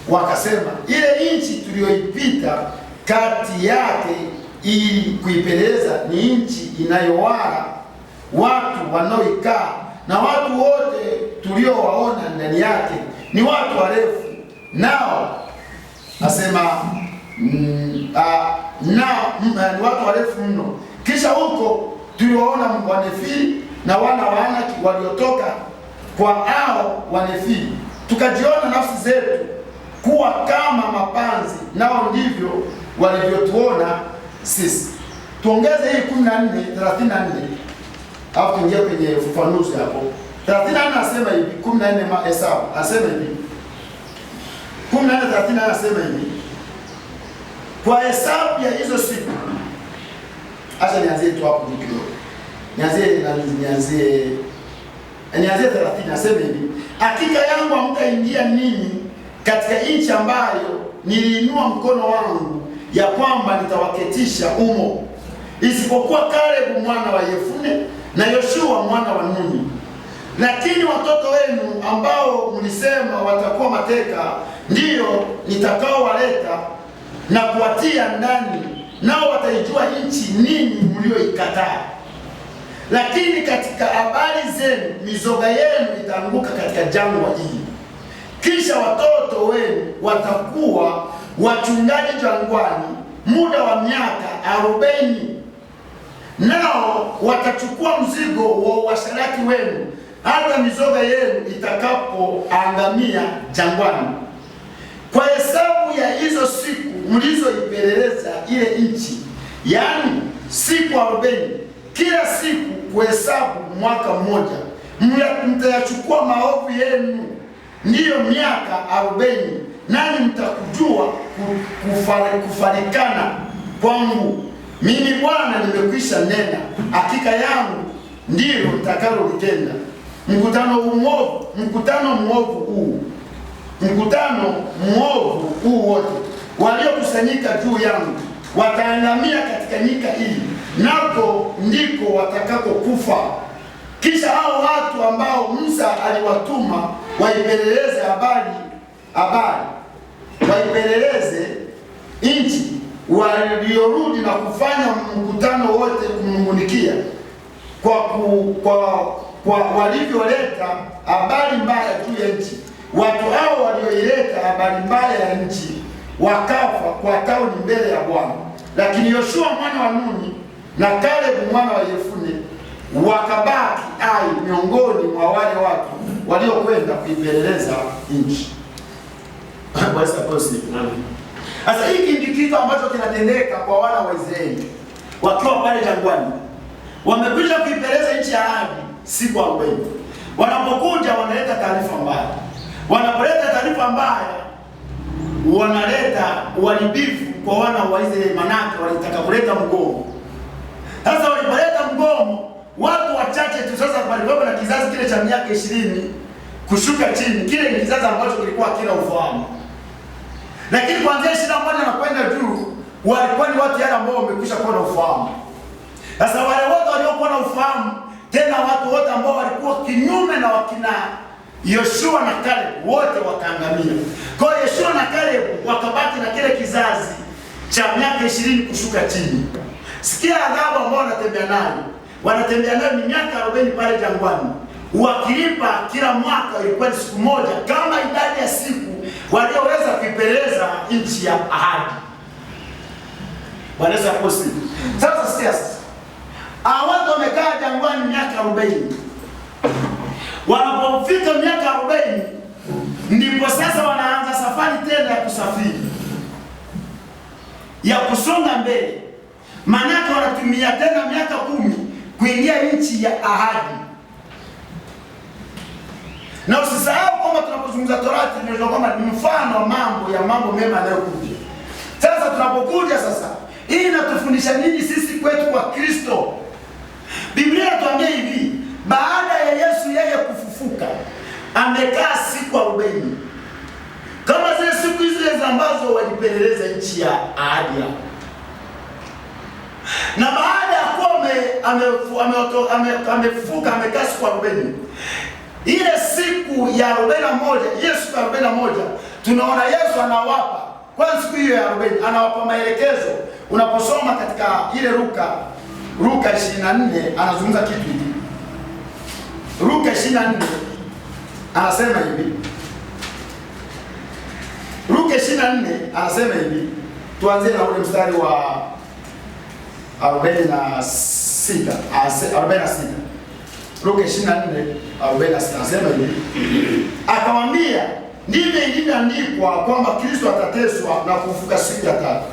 Wakasema, ile nchi tuliyoipita kati yake ili kuipeleleza ni nchi inayowala watu wanaoikaa, na watu wote tuliowaona ndani yake ni watu warefu, nao asema ni watu warefu mno. Kisha huko tuliwaona Wanefili na wana wa Anaki waliotoka kwa hao Wanefili, tukajiona nafsi zetu kuwa kama mapanzi, nao ndivyo walivyotuona sisi. Tuongeze hii 14:34 hapo, tuingia kwenye ufafanuzi hapo. 34 anasema hivi, 14 Hesabu anasema hivi, 14:34 anasema hivi, kwa hesabu ya hizo siku. Acha nianzie tu hapo kidogo. Nianzie 30 anasema hivi, hakika yangu hamtaingia ninyi katika nchi ambayo niliinua mkono wangu ya kwamba nitawaketisha umo, isipokuwa Kalebu mwana wa Yefune na Yoshua mwana wa Nuni. Lakini watoto wenu ambao mlisema watakuwa mateka, ndiyo nitakaowaleta na kuwatia ndani, nao wataijua nchi ninyi mlioikataa. Lakini katika habari zenu mizoga yenu itaanguka katika jangwa hili. Kisha watoto wenu watakuwa wachungaji jangwani muda wa miaka 40, nao watachukua mzigo wa uasherati wenu hata mizoga yenu itakapoangamia jangwani. Kwa hesabu ya hizo siku mlizoipeleleza ile nchi, yaani siku 40, kila siku kuhesabu mwaka mmoja, mtayachukua maovu yenu, ndiyo miaka 40, nani mtakujua kufarikana kwangu mimi Bwana nimekwisha nena, hakika yangu ndilo nitakalolitenda. Mkutano mwovu huu wote waliokusanyika juu yangu wataangamia katika nyika hii, nako ndiko watakapokufa. Kisha hao watu ambao Musa aliwatuma waipeleleze waipeleleze nchi, waliorudi na kufanya mkutano wote kumnungunikia kwa walivyoleta habari mbaya juu ya nchi. Watu hao walioileta habari mbaya ya nchi wakafa kwa tauni mbele ya Bwana. Lakini Yoshua mwana wa Nuni na Kalebu mwana wa Yefune wakabaki hai miongoni mwa wale watu waliokwenda kuipeleleza nchi. Sasa hiki ndi kitu ambacho kinatendeka kwa wana wa Israeli wakiwa pale jangwani. Wamekwisha kuipeleleza nchi ya ahadi siku 40. Wanapokuja wanaleta taarifa mbaya. Wanapoleta taarifa mbaya, wanaleta uharibifu kwa wana wa Israeli, manake walitaka kuleta mgomo. Sasa walipoleta mgomo, watu wachache tu sasa palikuwa na kizazi kile cha miaka 20 kushuka chini. Kile ni kizazi ambacho kilikuwa kila ufahamu. Lakini kuanzia 21 na kwenda juu, walikuwa ni watu yale ambao wamekwisha kuwa na ufahamu. Sasa wale wote waliokuwa na ufahamu, tena watu wote ambao walikuwa kinyume na wakina Yoshua na Kalebu, wote wakaangamia. Kwa hiyo Yoshua na Kalebu wakabaki na kile kizazi cha miaka 20 kushuka chini. Sikia adhabu ambao wanatembea nayo. Wanatembea nayo ni miaka 40 pale jangwani. Wakilipa kila mwaka ilikuwa ni siku moja kama idadi ya siku walioweza kuipeleleza nchi ya ahadi. Bwana Yesu asifiwe. Sasa sikia sasa. Watu wamekaa jangwani miaka 40. Wanapofika miaka 40 ndipo sasa wanaanza safari tena ya kusafiri, ya kusonga mbele. Maanake wanatumia tena miaka 10 kuingia nchi ya ahadi. Na usisahau kwamba tunapozungumza Torati tunajua kwamba ni mfano wa mambo mema yanayokuja. Sasa tunapokuja sasa, hii inatufundisha nini sisi kwetu kwa Kristo? Biblia inatuambia hivi, baada ya Yesu yeye kufufuka, amekaa siku 40. Kama zile siku zile ambazo walipeleleza nchi ya ahadi. Na baada ya kuwa amefufuka amekaa siku 40. Ile siku ya 41, Yesu 41, tunaona Yesu anawapa kwa siku hiyo ya 40 anawapa maelekezo. Unaposoma katika ile Luka 24 anazungumza kitu hiki. Luka 24 anasema hivi. Luka 24 anasema hivi. Tuanze na ule mstari wa 46. Luka 24:46 anasema hivi. Akamwambia, ndivyo ilivyoandikwa kwamba Kristo atateswa na kufufuka siku ya tatu,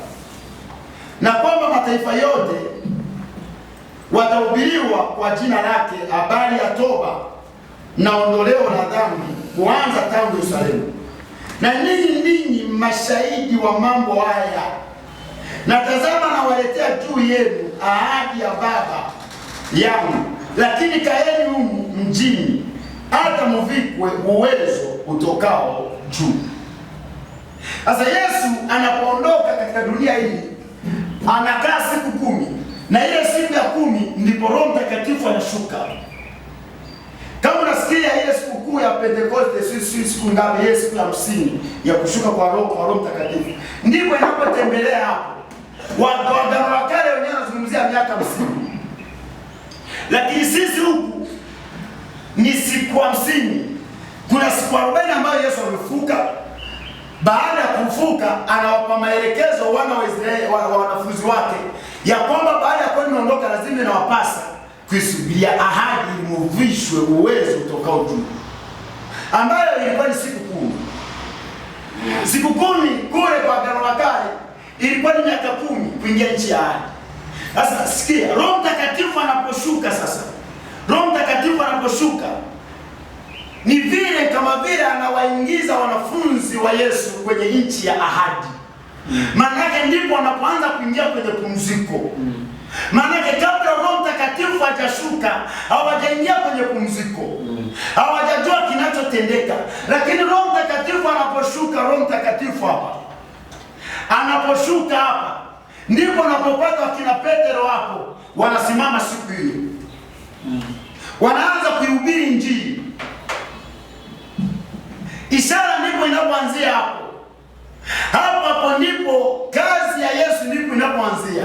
na kwamba mataifa yote watahubiriwa kwa jina lake habari ya toba na ondoleo la dhambi, kuanza tangu Yerusalemu. Na ninyi mashahidi wa mambo haya. Na tazama, nawaletea juu yenu ahadi ya Baba yangu, lakini kaeni humu mjini hata muvikwe uwezo utokao juu. Sasa Yesu anapoondoka katika dunia hii anakaa siku 10, na ile siku ya 10 ndipo Roho Mtakatifu anashuka. Kama unasikia ile siku kuu ya Pentekoste, siku ngapi? Ile siku ya 50 ya kushuka kwa Roho Mtakatifu, ndipo inapotembelea hapo. Wagano wa kale wenyewe wanazungumzia miaka 50. Lakini sisi huku ni siku 50. Kuna siku 40 ambayo Yesu amefuka. Baada ya kufuka anawapa maelekezo wana wa Israeli, wanafunzi wake, ya kwamba baada ya kwenda kuondoka lazima inawapasa kuisubiria ahadi ili muvishwe uwezo utokao juu, ambayo ilikuwa ni siku 10. Siku 10 kule kwa Agano la Kale ilikuwa ni miaka 10 kuingia nchi ya ahadi. Sasa sikia, Roho Mtakatifu anaposhuka sasa. Roho Mtakatifu anaposhuka ni vile kama vile anawaingiza wanafunzi wa Yesu kwenye nchi ya ahadi. Maanake ndipo wanapoanza kuingia kwenye pumziko. Maanake kabla Roho Mtakatifu hajashuka, hawajaingia kwenye pumziko. Hawajajua kinachotendeka. Lakini Roho Mtakatifu anaposhuka, Roho Mtakatifu hapa anaposhuka hapa, ndipo wanapopata wakina Petro hapo, wanasimama siku hiyo. Wanaanza kuhubiri Injili. Ishara ndipo inapoanzia hapo. Hapo ndipo kazi ya Yesu ndipo inapoanzia.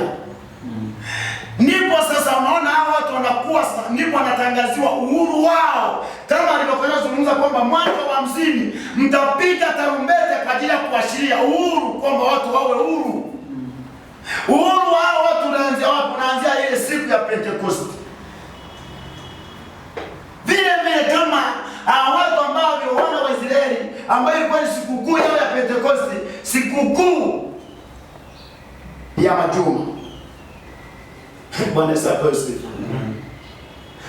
Ndipo sasa unaona hao watu wanakuwa, ndipo wanatangaziwa uhuru wao, kama alivyokuwa zungumza kwamba mwaka wa 50 mtapiga tarumbeta kwa ajili ya kuashiria uhuru, kwamba watu wawe huru. Uhuru wao watu unaanzia wapi? Unaanzia ile siku ya Pentecost. Vile kama watu ambao wana wa Israeli ambayo ilikuwa ni sikukuu ya Pentecost, sikukuu ya majuma. Bwana Yesu asifiwe.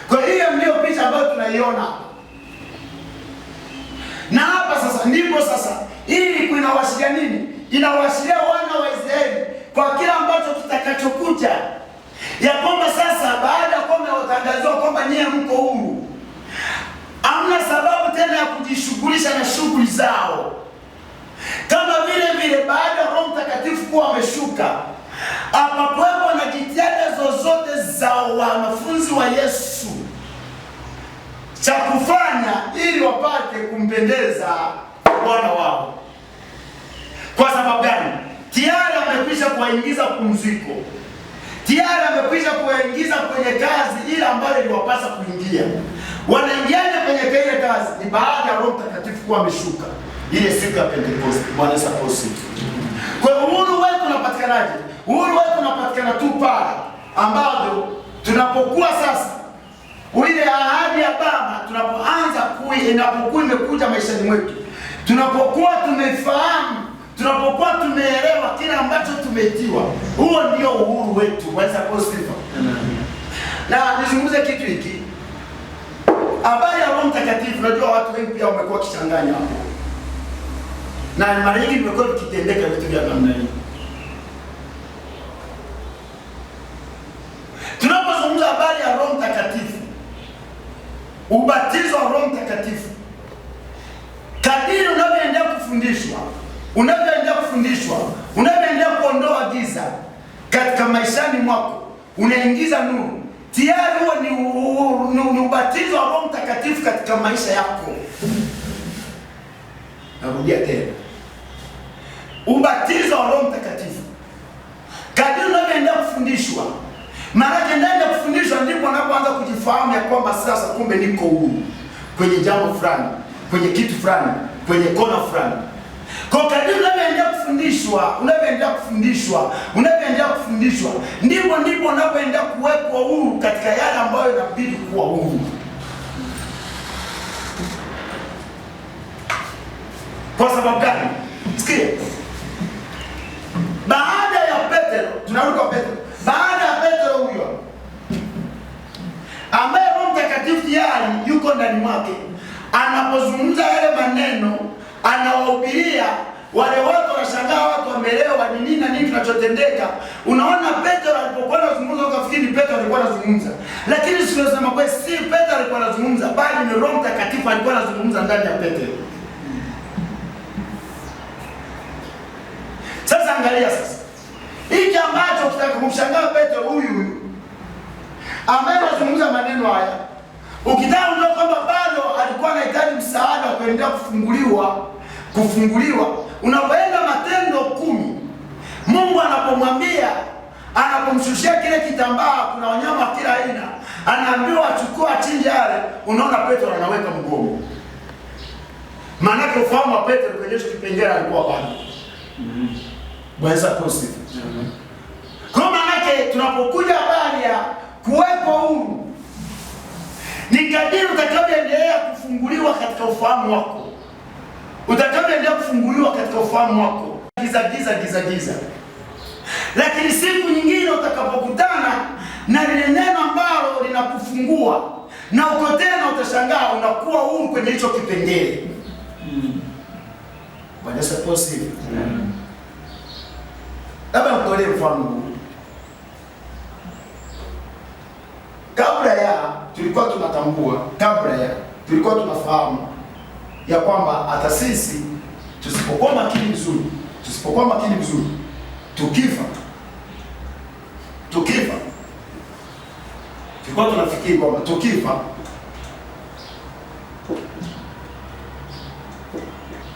Kwa hiyo ndio picha ambayo tunaiona. Na hapa sasa ndipo sasa ili kunawashiria nini? Inawashiria wana wa Israeli kwa kila ambacho kitakachokuja. Ya kwamba sasa baada ya kwamba watangazwa kwamba nyie mko huru, hamna sababu tena ya kujishughulisha na shughuli zao. Kama vile baada ya Roho Mtakatifu kuwa ameshuka, hapakuwepo na jitihada zozote za wanafunzi wa Yesu cha kufanya ili wapate kumpendeza Bwana wao. Kwa sababu gani? Tayari amekwisha kuwaingiza pumziko. Tayari amekwisha kuwaingiza kwenye kazi ile ambayo iliwapasa kuingia. Wanaingiaje kwenye ile kazi? Ni baada ya Roho Mtakatifu kuwa ameshuka, ile siku ya Pentecost. Bwana Yesu asifiwe. Kwa uhuru wetu unapatikanaje? Uhuru wetu unapatikana tu pale ambapo tunapokuwa sasa ile ahadi ya Baba tunapoanza inapokuwa imekuja maishani mwetu, tunapokuwa tumefahamu, tunapokuwa tumeelewa kile ambacho tumeitiwa, huo ndio uhuru wetu. Waweza kusifa. Na nizungumze kitu hiki, habari ya Roho Mtakatifu. Najua watu wengi pia wamekuwa kichanganya hapo, na mara nyingi vimekuwa vikitendeka vitu vya namna hii. Tunapozungumza habari ya Roho Mtakatifu, ubatizo wa Roho Mtakatifu, kadiri unavyoendelea kufundishwa, unavyoendelea kuondoa giza katika maishani mwako, unaingiza nuru. Tayari huo ni ubatizo wa Roho Mtakatifu katika maisha yako. Narudia tena, ubatizo wa Roho Mtakatifu, kadiri unavyoendelea kufundishwa. Maana ndani ya kufundishwa ndipo unapoanza kujifahamu ya kwamba sasa kumbe niko huru kwenye jambo fulani, kwenye kitu fulani, kwenye kona fulani. Kwa kadiri unavyoendelea kufundishwa, ndipo unapoendelea kuwekwa huru katika yale ambayo inabidi kuwa huru. Kwa sababu gani? Sikia. Baada ya Petro, tunarudi kwa Petro. Baada ya Petro huyo ambaye Roho Mtakatifu tayari yuko ndani mwake, anapozungumza yale maneno, anawahubiria wale watu, wanashangaa, watu wameelewa ni nini na nini kinachotendeka. Unaona Petro alipokuwa anazungumza ukafikiri Petro alikuwa anazungumza, lakini tunasema kwa si Petro alikuwa anazungumza, bali ni Roho Mtakatifu alikuwa anazungumza ndani ya Petro. Sasa angalia sasa hiki ambacho kitaka kumshangaa Petro huyu ambaye anazungumza maneno haya, ukitaka unajua kwamba bado alikuwa anahitaji msaada wa kuendelea kufunguliwa. Unapoenda Matendo 10, Mungu anapomshushia kile kitambaa, kuna wanyama kila aina, anaambiwa achukue achinje yale. Unaona Petro anaweka mgongo. Maana yake ufahamu wa Petro kwenye hicho kipengele alikuwa bado. Bwana asifiwe. Kwa maana yake tunapokuja habari ya kuwepo huru, ni kadiri utakavyoendelea kufunguliwa katika ufahamu wako. Utakavyoendelea kufunguliwa katika ufahamu wako, giza. Lakini siku nyingine utakapokutana na lile neno ambalo linakufungua, na uko tena utashangaa unakuwa huru kwenye hicho kipengele. Bwana asifiwe. Labda nitolee mfano huu. Tulikuwa tunafahamu ya kwamba hata sisi tusipokuwa makini vizuri, tukifa, tulikuwa tunafikiri kwamba tukifa,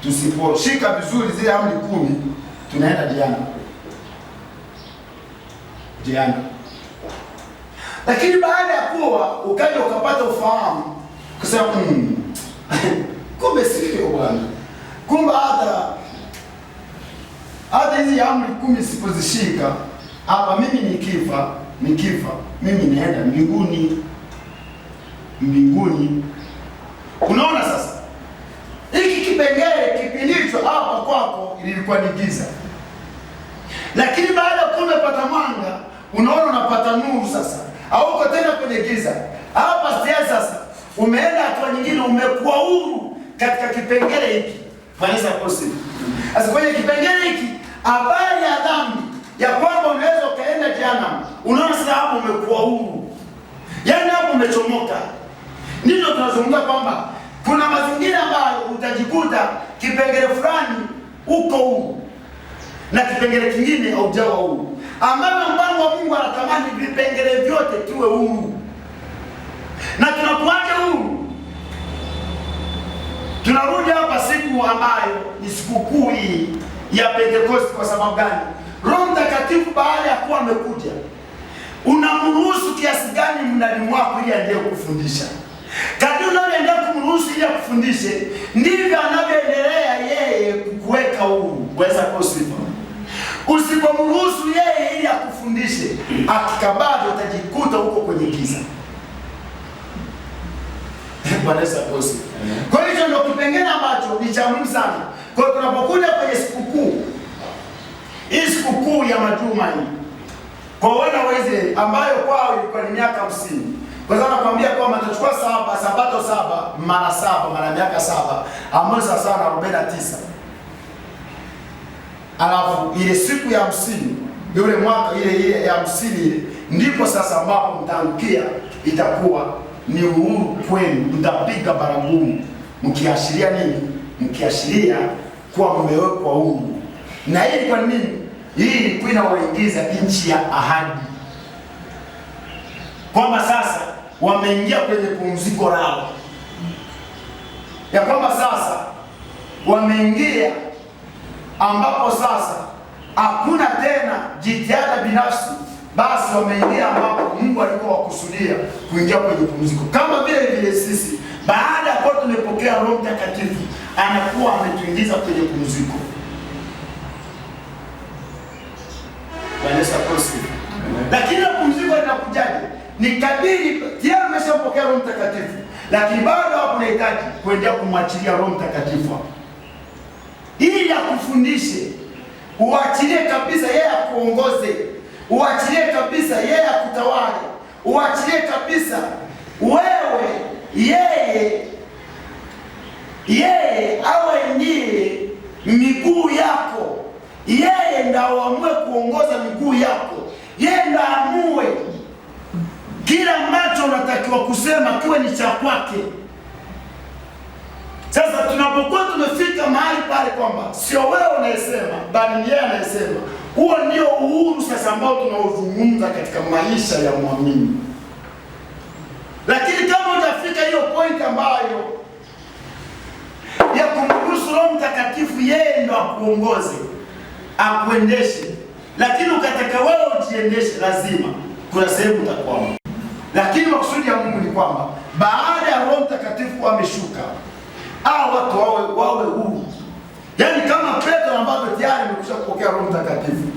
tusiposhika vizuri zile amri 10 tunaenda jehanamu. Lakini baada ya kuwa ukaja ukapata ufahamu kusema kumbe sio bwana, kumbe hata hizi amri 10 sipozishika hapa, mimi nikifa mimi naenda mbinguni. Unaona sasa, hiki kipengele kipindicho hapa kwako ilikuwa ni giza, lakini baada ya kuwa umepata mwanga, unaona unapata nuru sasa, au uko tena kwenye giza. Hapa sasa umeenda hatua nyingine, umekuwa huru katika kipengele hiki. Kanisa positive. Sasa kwenye kipengele hiki, habari ya dhambi ya kwamba unaweza ukaenda jehanamu, unaona sasa hapo umekuwa huru. Yaani hapo umechomoka. Ndio tunazungumza kwamba kuna mazingira ambayo utajikuta kipengele fulani uko huru na kipengele kingine haujawa huru, ambapo mpango wa Mungu anatamani vipengele vyote tuwe huru. Na tunakuacha huru, tunarudi hapa siku ambayo ni sikukuu hii ya Pentecost. Kwa sababu gani? Roho Mtakatifu baada ya kuwa amekuja, unamruhusu kiasi gani ndani mwako ili aendelee kufundisha. Kadri unavyoendelea kumruhusu ili akufundishe, ndivyo anavyoendelea yeye kukuweka huru. Weza kusifa. Usipomruhusu yeye ili akufundishe, akikabado utajikuta huko kwenye giza. Bwana asifiwe. Kwa hiyo ndio kipengele ambacho ni cha muhimu sana. Kwa hiyo tunapokuja kwenye sikukuu hii, sikukuu ya majuma hii, kwa wana wa Israeli ambayo kwao ilikuwa ni miaka 50. Kwa sababu nakwambia kwamba tutachukua sabato 7 mara 7 mara miaka 7 ambayo sasa na 49. Alafu ile siku ya 50, yule mwaka ile ya 50 ndipo sasa ambapo mtaangukia, itakuwa ni uhuru kwenu, mtapiga baragumu mkiashiria nini? Mkiashiria kuwa mmewekwa huru. Na hii kwa nini? Hii ilikuwa inawaingiza nchi ya ahadi, kwamba sasa wameingia kwenye pumziko lao, ya kwamba sasa wameingia ambapo sasa hakuna tena jitihada binafsi, basi wameingia ambapo Mungu alikuwa wakusudia kuingia kwenye pumziko. Kama vile sisi baada ya kuwa tumepokea Roho Mtakatifu, anakuwa ametuingiza kwenye pumziko. Lakini pumziko linakujaje? Ni kadiri tayari umeshapokea Roho Mtakatifu, lakini bado hapo unahitaji kuendelea kumwachilia Roho Mtakatifu ili akufundishe, uachilie kabisa yeye akuongoze, uachilie kabisa yeye akutawale, uachilie kabisa wewe yeye awe ndiye miguu yako, yeye ndio aamue kuongoza miguu yako, yeye ndio aamue kila ambacho unatakiwa kusema kiwe ni cha kwake. Sasa tunapokuwa tumefika mahali pale kwamba sio wewe unayesema bali ni yeye anayesema, huo ndio uhuru sasa ambao tunaozungumza katika maisha ya muamini. Lakini kama utafika hiyo point ambayo ya kumruhusu Roho Mtakatifu yeye ndo akuongoze, akuendeshe, lakini ukataka wewe ujiendeshe, lazima kuna sehemu utakwama. Lakini makusudi ya Mungu ni kwamba baada ya Roho Mtakatifu ameshuka, hao watu wawe huru. Yaani kama Petro ambaye tayari amekwisha kupokea Roho Mtakatifu,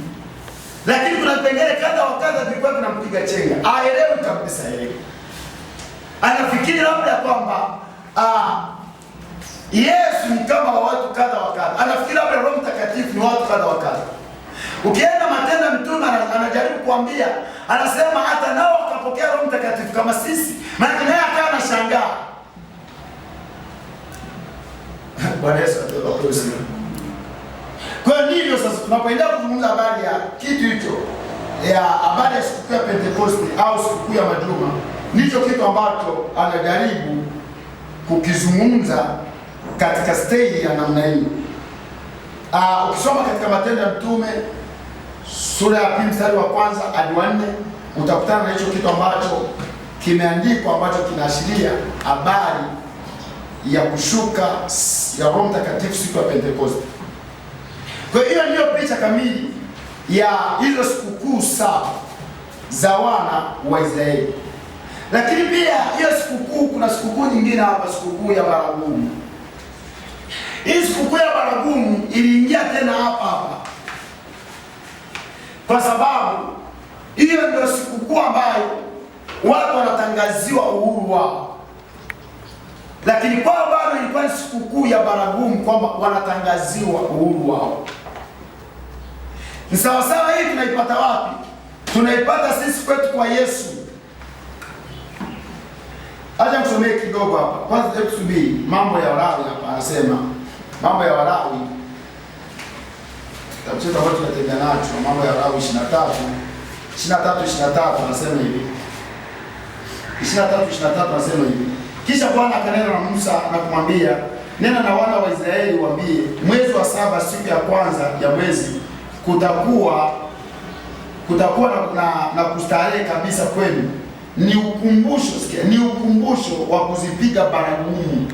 lakini kuna vipengele kadha wa kadha vilikuwa vinampiga chenga. Haelewi kabisa yeye. Anafikiri labda kwamba Yesu ni kama watu kadha wa kadha. Anafikiri labda Roho Mtakatifu ni watu kadha wa kadha. Ukienda Matendo ya Mitume anajaribu kuambia, anasema hata nao wakapokea Roho Mtakatifu kama sisi. Maana naye akawa anashangaa. Bwana Yesu atubariki. Kwa hiyo ndivyo sasa tunapoendelea kuzungumza habari ya kitu hicho, ya habari ya sikukuu ya Pentekoste au sikukuu ya Majuma, ndicho kitu ambacho anajaribu kukizungumza katika stage ya namna hii. Ukisoma katika Matendo ya Mtume sura ya 2 mstari wa 1 hadi wa 4 utakutana na hicho kitu ambacho kimeandikwa, ambacho kinaashiria habari ya kushuka ya Roho Mtakatifu siku ya Pentekoste. Kwa hiyo ndio picha kamili ya hizo sikukuu 7 za wana wa Israeli. Lakini pia hiyo sikukuu, kuna sikukuu nyingine hapa, sikukuu ya Baragumu. Hii sikukuu ya Baragumu iliingia tena hapa kwa sababu hiyo ndio sikukuu ambayo watu wanatangaziwa uhuru wao, lakini kwa bado ilikuwa ni sikukuu ya Baragumu, kwamba wanatangaziwa uhuru wao. Ni sawasawa. Hii tunaipata wapi? Tunaipata sisi kwetu kwa Yesu. Acha msomee kidogo hapa kwanza, hebu subiri. Mambo ya Walawi hapa anasema, Mambo ya Walawi tafsiri ambayo tunatembea nacho, Mambo ya Walawi 23 anasema hivi. 23 anasema hivi: kisha Bwana akanena na Musa na kumwambia, nena na wana wa Israeli waambie, mwezi wa 7 siku ya kwanza ya mwezi kutakuwa na kustarehe kabisa kwenu. Ni ukumbusho wa kuzipiga baragumu,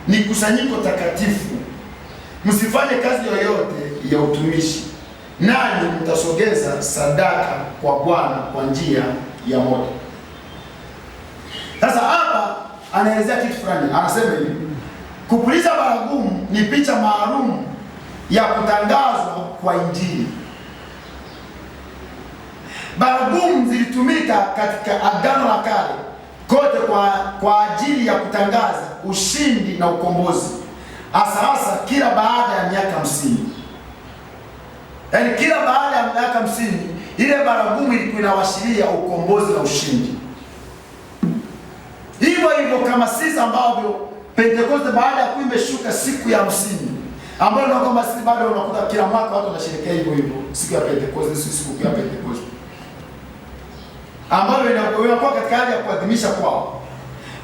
ni kusanyiko takatifu. Msifanye kazi yoyote ya utumishi, nanyi mtasogeza sadaka kwa Bwana kwa njia ya moto. Sasa hapa anaelezea kitu fulani, anasema hivi: kupuliza baragumu ni picha maalum ya kutangazwa kwa Injili. Baragumu zilitumika katika Agano la Kale kote kwa ajili ya kutangaza ushindi na ukombozi, hasa kila baada ya miaka 50. Yaani kila baada ya miaka 50 ile baragumu ilikuwa inawashiria ukombozi na ushindi. Hivyo kama sisi ambavyo Pentekoste baada ya kuimeshuka siku ya 50, ambayo ndio kama sisi bado unakuta kila mwaka watu wanasherehekea hivyo siku ya Pentekoste, siku ya Pentekoste, ambayo inakuwa katika hali ya kuadhimisha kwao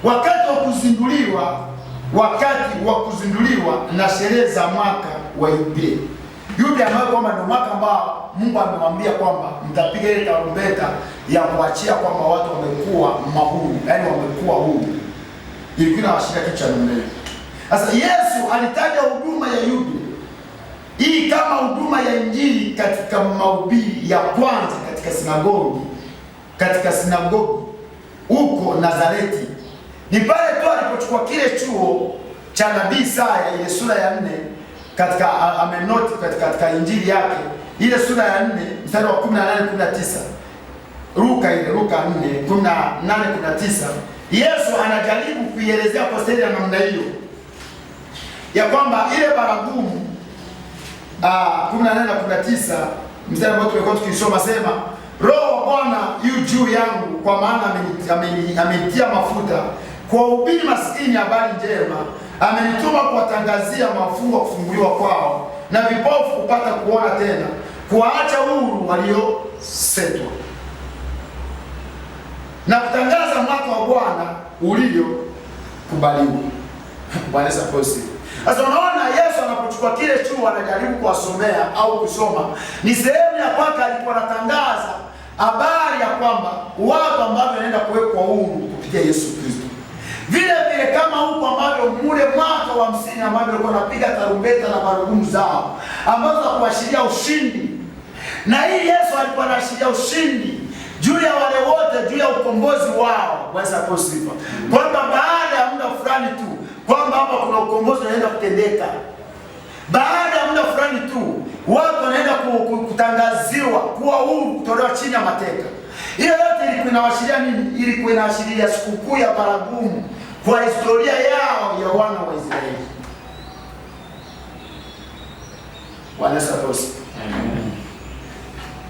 wakati wa kuzinduliwa na sherehe za mwaka wa Yubile. Yubile ambayo kwamba ndio mwaka ambao Mungu amemwambia kwamba mtapiga ile tarumbeta ya kuachia kwamba watu wamekuwa mahuru, yaani wamekuwa huru. Ilikuwa inawashiria kitu cha namna hiyo. Sasa Yesu alitaja huduma ya Yubile hii kama huduma ya Injili katika mahubiri ya kwanza katika sinagogi huko Nazareti. Ni pale tu alipochukua kile chuo cha nabii Isaya, ile sura ya 4 katika amenoti katika Injili yake, ile sura ya 4 mstari wa 18-19. Luka 4:18-19. Yesu anajaribu kuielezea kwa staili ya namna hiyo ya kwamba ile baragumu 18-19 mstari ambao tumekuwa tukisoma, sema Roho wa Bwana yu juu yangu, kwa maana amenitia mafuta kuwahubiri maskini habari njema, amenituma kuwatangazia mafungwa kufunguliwa kwao, na vipofu kupata kuona tena, kuwaacha huru waliosetwa, na kutangaza mwaka wa Bwana uliokubaliwa. Bwana Yesu asifiwe. Sasa unaona Yesu anapochukua kile chuo anajaribu kuwasomea au kusoma, ni sehemu ya kwake alikuwa anatangaza habari ya kwamba watu ambao wanaenda kuwekwa huru kupitia Yesu Kristo. Vile kama huko ambavyo mule mwaka wa 50 ambao walikuwa wanapiga tarumbeta na baragumu zao ambazo za kuashiria ushindi. Na hii Yesu alikuwa anaashiria ushindi juu ya wale wote, juu ya ukombozi wao. Bwana asifiwe. Kwamba baada ya muda fulani tu, kwamba hapa kuna ukombozi unaenda kutendeka. Baada ya muda fulani tu, watu wanaenda kutangaziwa kuwa huru, kutolewa chini ya mateka. Hiyo yote ilikuwa inawashiria nini? Ilikuwa inaashiria sikukuu ya baragumu kwa historia yao ya wana wa Israeli. Bwana asifiwe.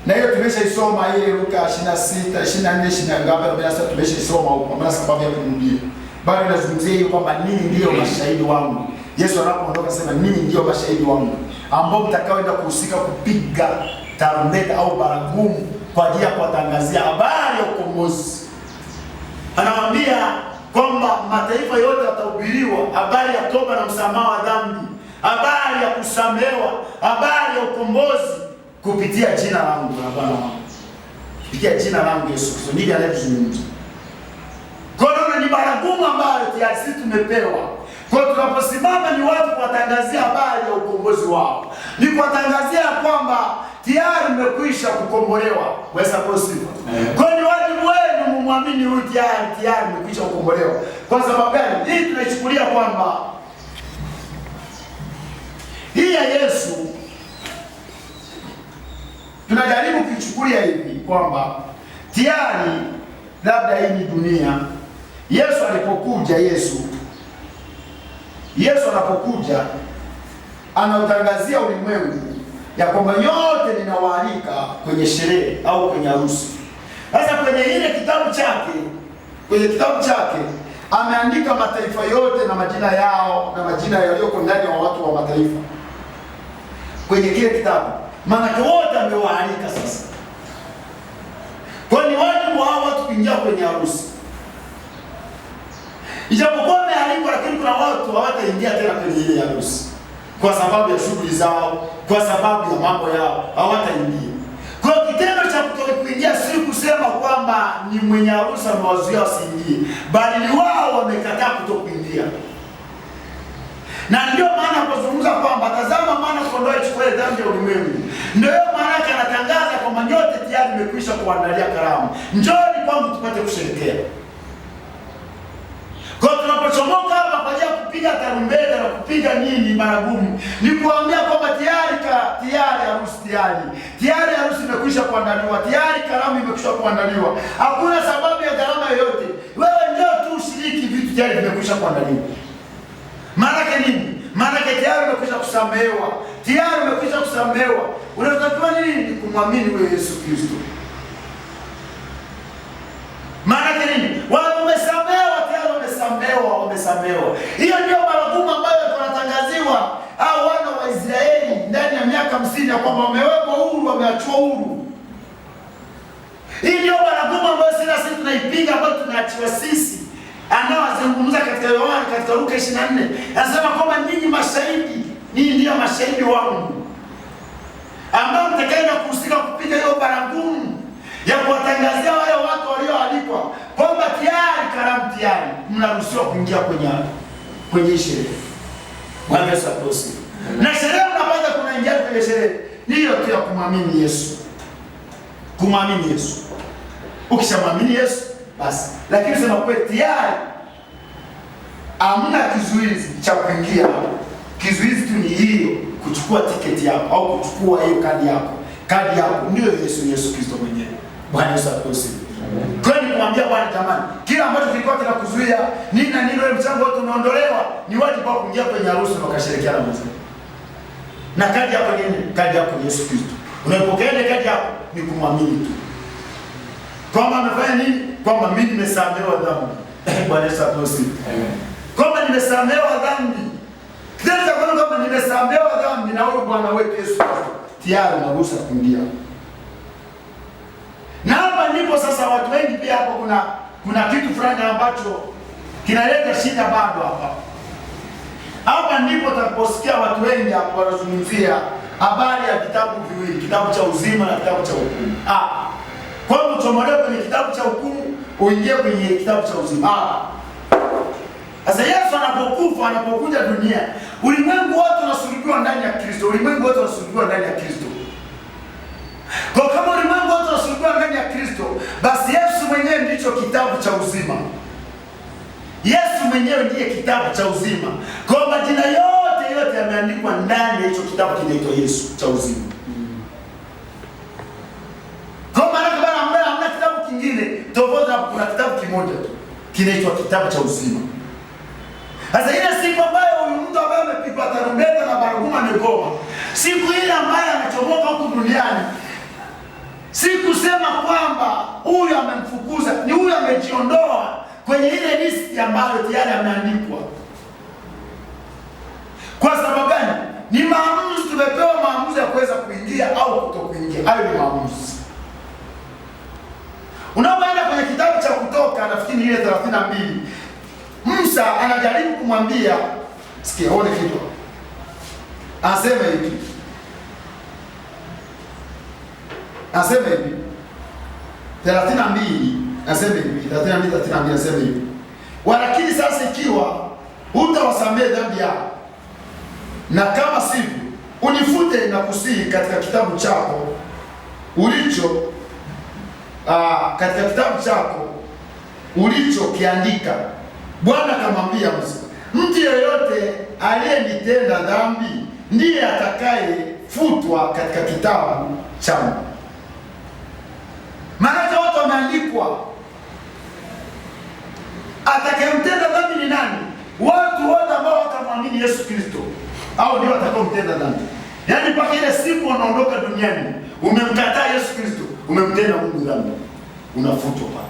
Na hiyo tumeshaisoma ile Luka 26, 24, 25 tumeshaisoma huko. Maana sababu ya kurudia. Bado nazungumzia hiyo kwamba nini ndio mashahidi wangu. Yesu anapoondoka sema, ninyi ndio mashahidi wangu ambao mtakaoenda kuhusika kupiga tarumbeta au baragumu kwa ajili ya kuwatangazia habari ya ukombozi. Anawaambia kwamba mataifa yote watahubiriwa habari ya toba na msamaha wa dhambi, habari ya kusamehewa, habari ya ukombozi kupitia jina langu na Bwana wangu, kupitia jina langu Yesu Kristo. Ndivyo anayezungumza. Kwa hiyo ni baragumu ambayo tayari sisi tumepewa. Kwa hiyo tunaposimama ni watu kuwatangazia habari ya ukombozi wao, ni kuwatangazia kwamba tayari mmekwisha kukombolewa. Wesa posifa. Kwa hiyo ni wajibu wenu mumwamini huyu tayari mmekwisha kukombolewa. Kwa sababu gani? Hii tunaichukulia kwamba hii ya Yesu tunajaribu kuichukulia hivi kwamba tayari labda hii ni dunia. Yesu alipokuja, Yesu anapokuja anautangazia ulimwengu ya kwamba nyote ninawaalika kwenye sherehe au kwenye harusi. Sasa kwenye ile kitabu chake ameandika mataifa yote na majina yao na majina yaliyoko ndani ya watu wa mataifa kwenye kile kitabu, maana wote amewaalika. Sasa kwa ni wajibu hao watu kuingia kwenye harusi. Ijapokuwa wamealikwa, lakini kuna watu hawataingia tena kwenye ile harusi kwa sababu ya shughuli zao, kwa sababu ya mambo yao, hawataingia. Kwa kitendo cha kutokuingia si kusema kwamba ni mwenye harusi amewazuia wasiingie, bali ni wao wamekataa kutokuingia. Na ndio maana kuzungumza kwamba tazama maana kondoo ichukue dhambi ya ulimwengu. Ndio maana anatangaza kwamba nyote tayari mmekwisha kuandalia karamu. Njooni kwangu tupate kusherehekea. Kwa tunapochomoka hapa kwa ajili ya kupiga tarumbeta na kupiga nini baragumu, ni kuambia kwamba tayari harusi imekwisha kuandaliwa, tayari karamu imekwisha kuandaliwa. Hakuna sababu ya gharama yoyote. Wewe ndio tu ushiriki, vitu tayari vimekwisha kuandaliwa. Maana nini? Maana tayari umekwisha kusamehewa. Tayari umekwisha kusamehewa. Unatakiwa nini? Ni kumwamini wewe Yesu Kristo. Maana nini? Wao wamesamehewa, tayari wamesamehewa. Hiyo ndio baragumu ambayo tunatangaziwa au wana wa Israeli ndani ya miaka 50 ya kwamba wamewekwa huru, wameachwa huru. Hii ndio baragumu ambayo sisi tunaipiga, ambayo tunaachiwa sisi. Anaozungumza katika Yohana katika Luka 24 anasema kwamba ninyi mashahidi, ninyi ndio mashahidi wangu ambao mtakaenda kuhusika kupiga hiyo baragumu ya kuwatangazia wale watu walioalikwa kwamba tayari karamu tayari mnaruhusiwa kuingia kwenye sherehe. Bwana Yesu asifiwe. Na sherehe mnapata kuingia kwenye sherehe hiyo tu ya kumwamini Yesu. Kumwamini Yesu. Ukishamwamini Yesu basi, lakini sema kweli tayari hamna kizuizi cha kuingia. Kizuizi tu ni hiyo kuchukua tiketi yako au kuchukua hiyo kadi yako ndio Yesu Kristo mwenyewe. Bwana Yesu asifiwe. Kwa nini kumwambia Bwana, jamani, kila ambacho kilikuwa kinakuzuia nini na nini, wewe mchango wote umeondolewa, ni wajibu wako kuingia kwenye harusi na ukashirikiana na Mungu. Na kadi yako nini? Kadi yako ni Yesu Kristo. Unapokea ile kadi yako ni kumwamini tu. Kwamba amefanya nini? Kwamba mimi nimesamehewa dhambi. Bwana Yesu asifiwe. Amen. Kwamba nimesamehewa dhambi. Kitendo kwamba nimesamehewa dhambi na huyo Bwana wetu Yesu Kristo, tayari unaruhusa kuingia. Na hapa ndipo sasa watu wengi pia hapo kuna kitu fulani ambacho kinaleta shida bado hapa. Hapa ndipo tutaposikia watu wengi hapo wanazungumzia habari ya vitabu viwili, kitabu cha uzima na kitabu cha hukumu. Kwa hiyo utomolewe kwenye kitabu cha hukumu, uingie kwenye kitabu cha uzima. Sasa Yesu anapokuja dunia, ulimwengu wote unasulubiwa ndani ya Kristo. Ulimwengu wote unasulubiwa ndani ya Kristo. Kwa kama ulimwengu wote unasulubiwa ndani ya Kristo, basi Yesu mwenyewe ndicho kitabu cha uzima. Yesu mwenyewe ndiye kitabu cha uzima. Kwa majina yote yameandikwa ndani ya hicho kitabu kinaitwa Yesu cha uzima. Kwa maana kama hamna kitabu kingine, tofauti na kuna kitabu kimoja tu kinaitwa kitabu cha uzima. Sasa ile siku ambayo huyu mtu ambaye amepigwa tarumbeta na baragumu amegoma, siku ile ambayo anachomoka huku duniani, si kusema kwamba huyu amemfukuza, ni huyu amejiondoa kwenye ile listi ambayo tayari ameandikwa. Kwa sababu gani? Ni maamuzi, tumepewa maamuzi ya kuweza kuingia au kutokuingia. Hayo ni maamuzi. Unapoenda kwenye kitabu cha Kutoka, nafikiri ile 32, Musa anajaribu kumwambia, sikia, one kitu. Anasema hivi. Anasema hivi. 32, anasema hivi, 32 anasema hivi. Walakini sasa ikiwa hutawasamehe dhambi yao, na kama sivyo unifute na kusihi katika kitabu chako ulichokiandika. Bwana akamwambia Musa, mtu yeyote aliyenitenda dhambi ndiye atakayefutwa katika kitabu changu. Maana watu wameandikwa. Atakayemtenda dhambi ni nani? Watu wote ambao watamwamini Yesu Kristo, au ndio watakaomtenda dhambi. Yaani mpaka ile siku unaondoka duniani, umemkataa Yesu Kristo, umemtenda Mungu dhambi, unafutwa pale.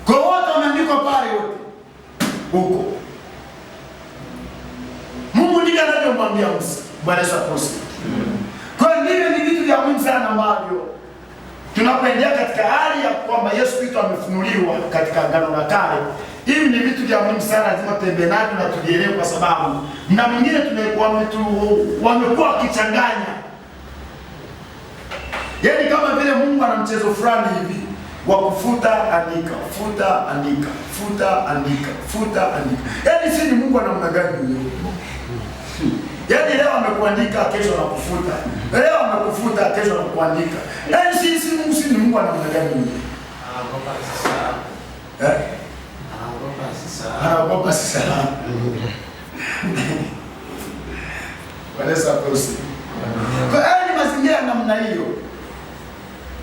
Kwa wote wameandikwa pale wote huko. Mungu ndiye anayemwambia Musa. Bwana Yesu asifiwe. Kwa hiyo ni vitu vya muhimu sana ambavyo tunapoendelea katika hali ya kwamba Yesu Kristo amefunuliwa katika Agano la Kale. Hivi ni vitu vya muhimu sana, lazima tutembe navyo na tuvielewe, kwa sababu na mwingine wamekuwa wakichanganya. Yaani kama vile Mungu ana mchezo fulani hivi wa kufuta andika, futa andika, futa andika, futa andika. Yaani si ni Mungu ana namna gani huyo? Yaani leo amekuandika, kesho anakufuta. Leo amekufuta, kesho anakuandika. Yaani si ni Mungu ana namna gani huyo? Anaogopa sasa. Anaogopa sasa. Wanaweza kusi. Kwa hiyo ni mazingira namna hiyo.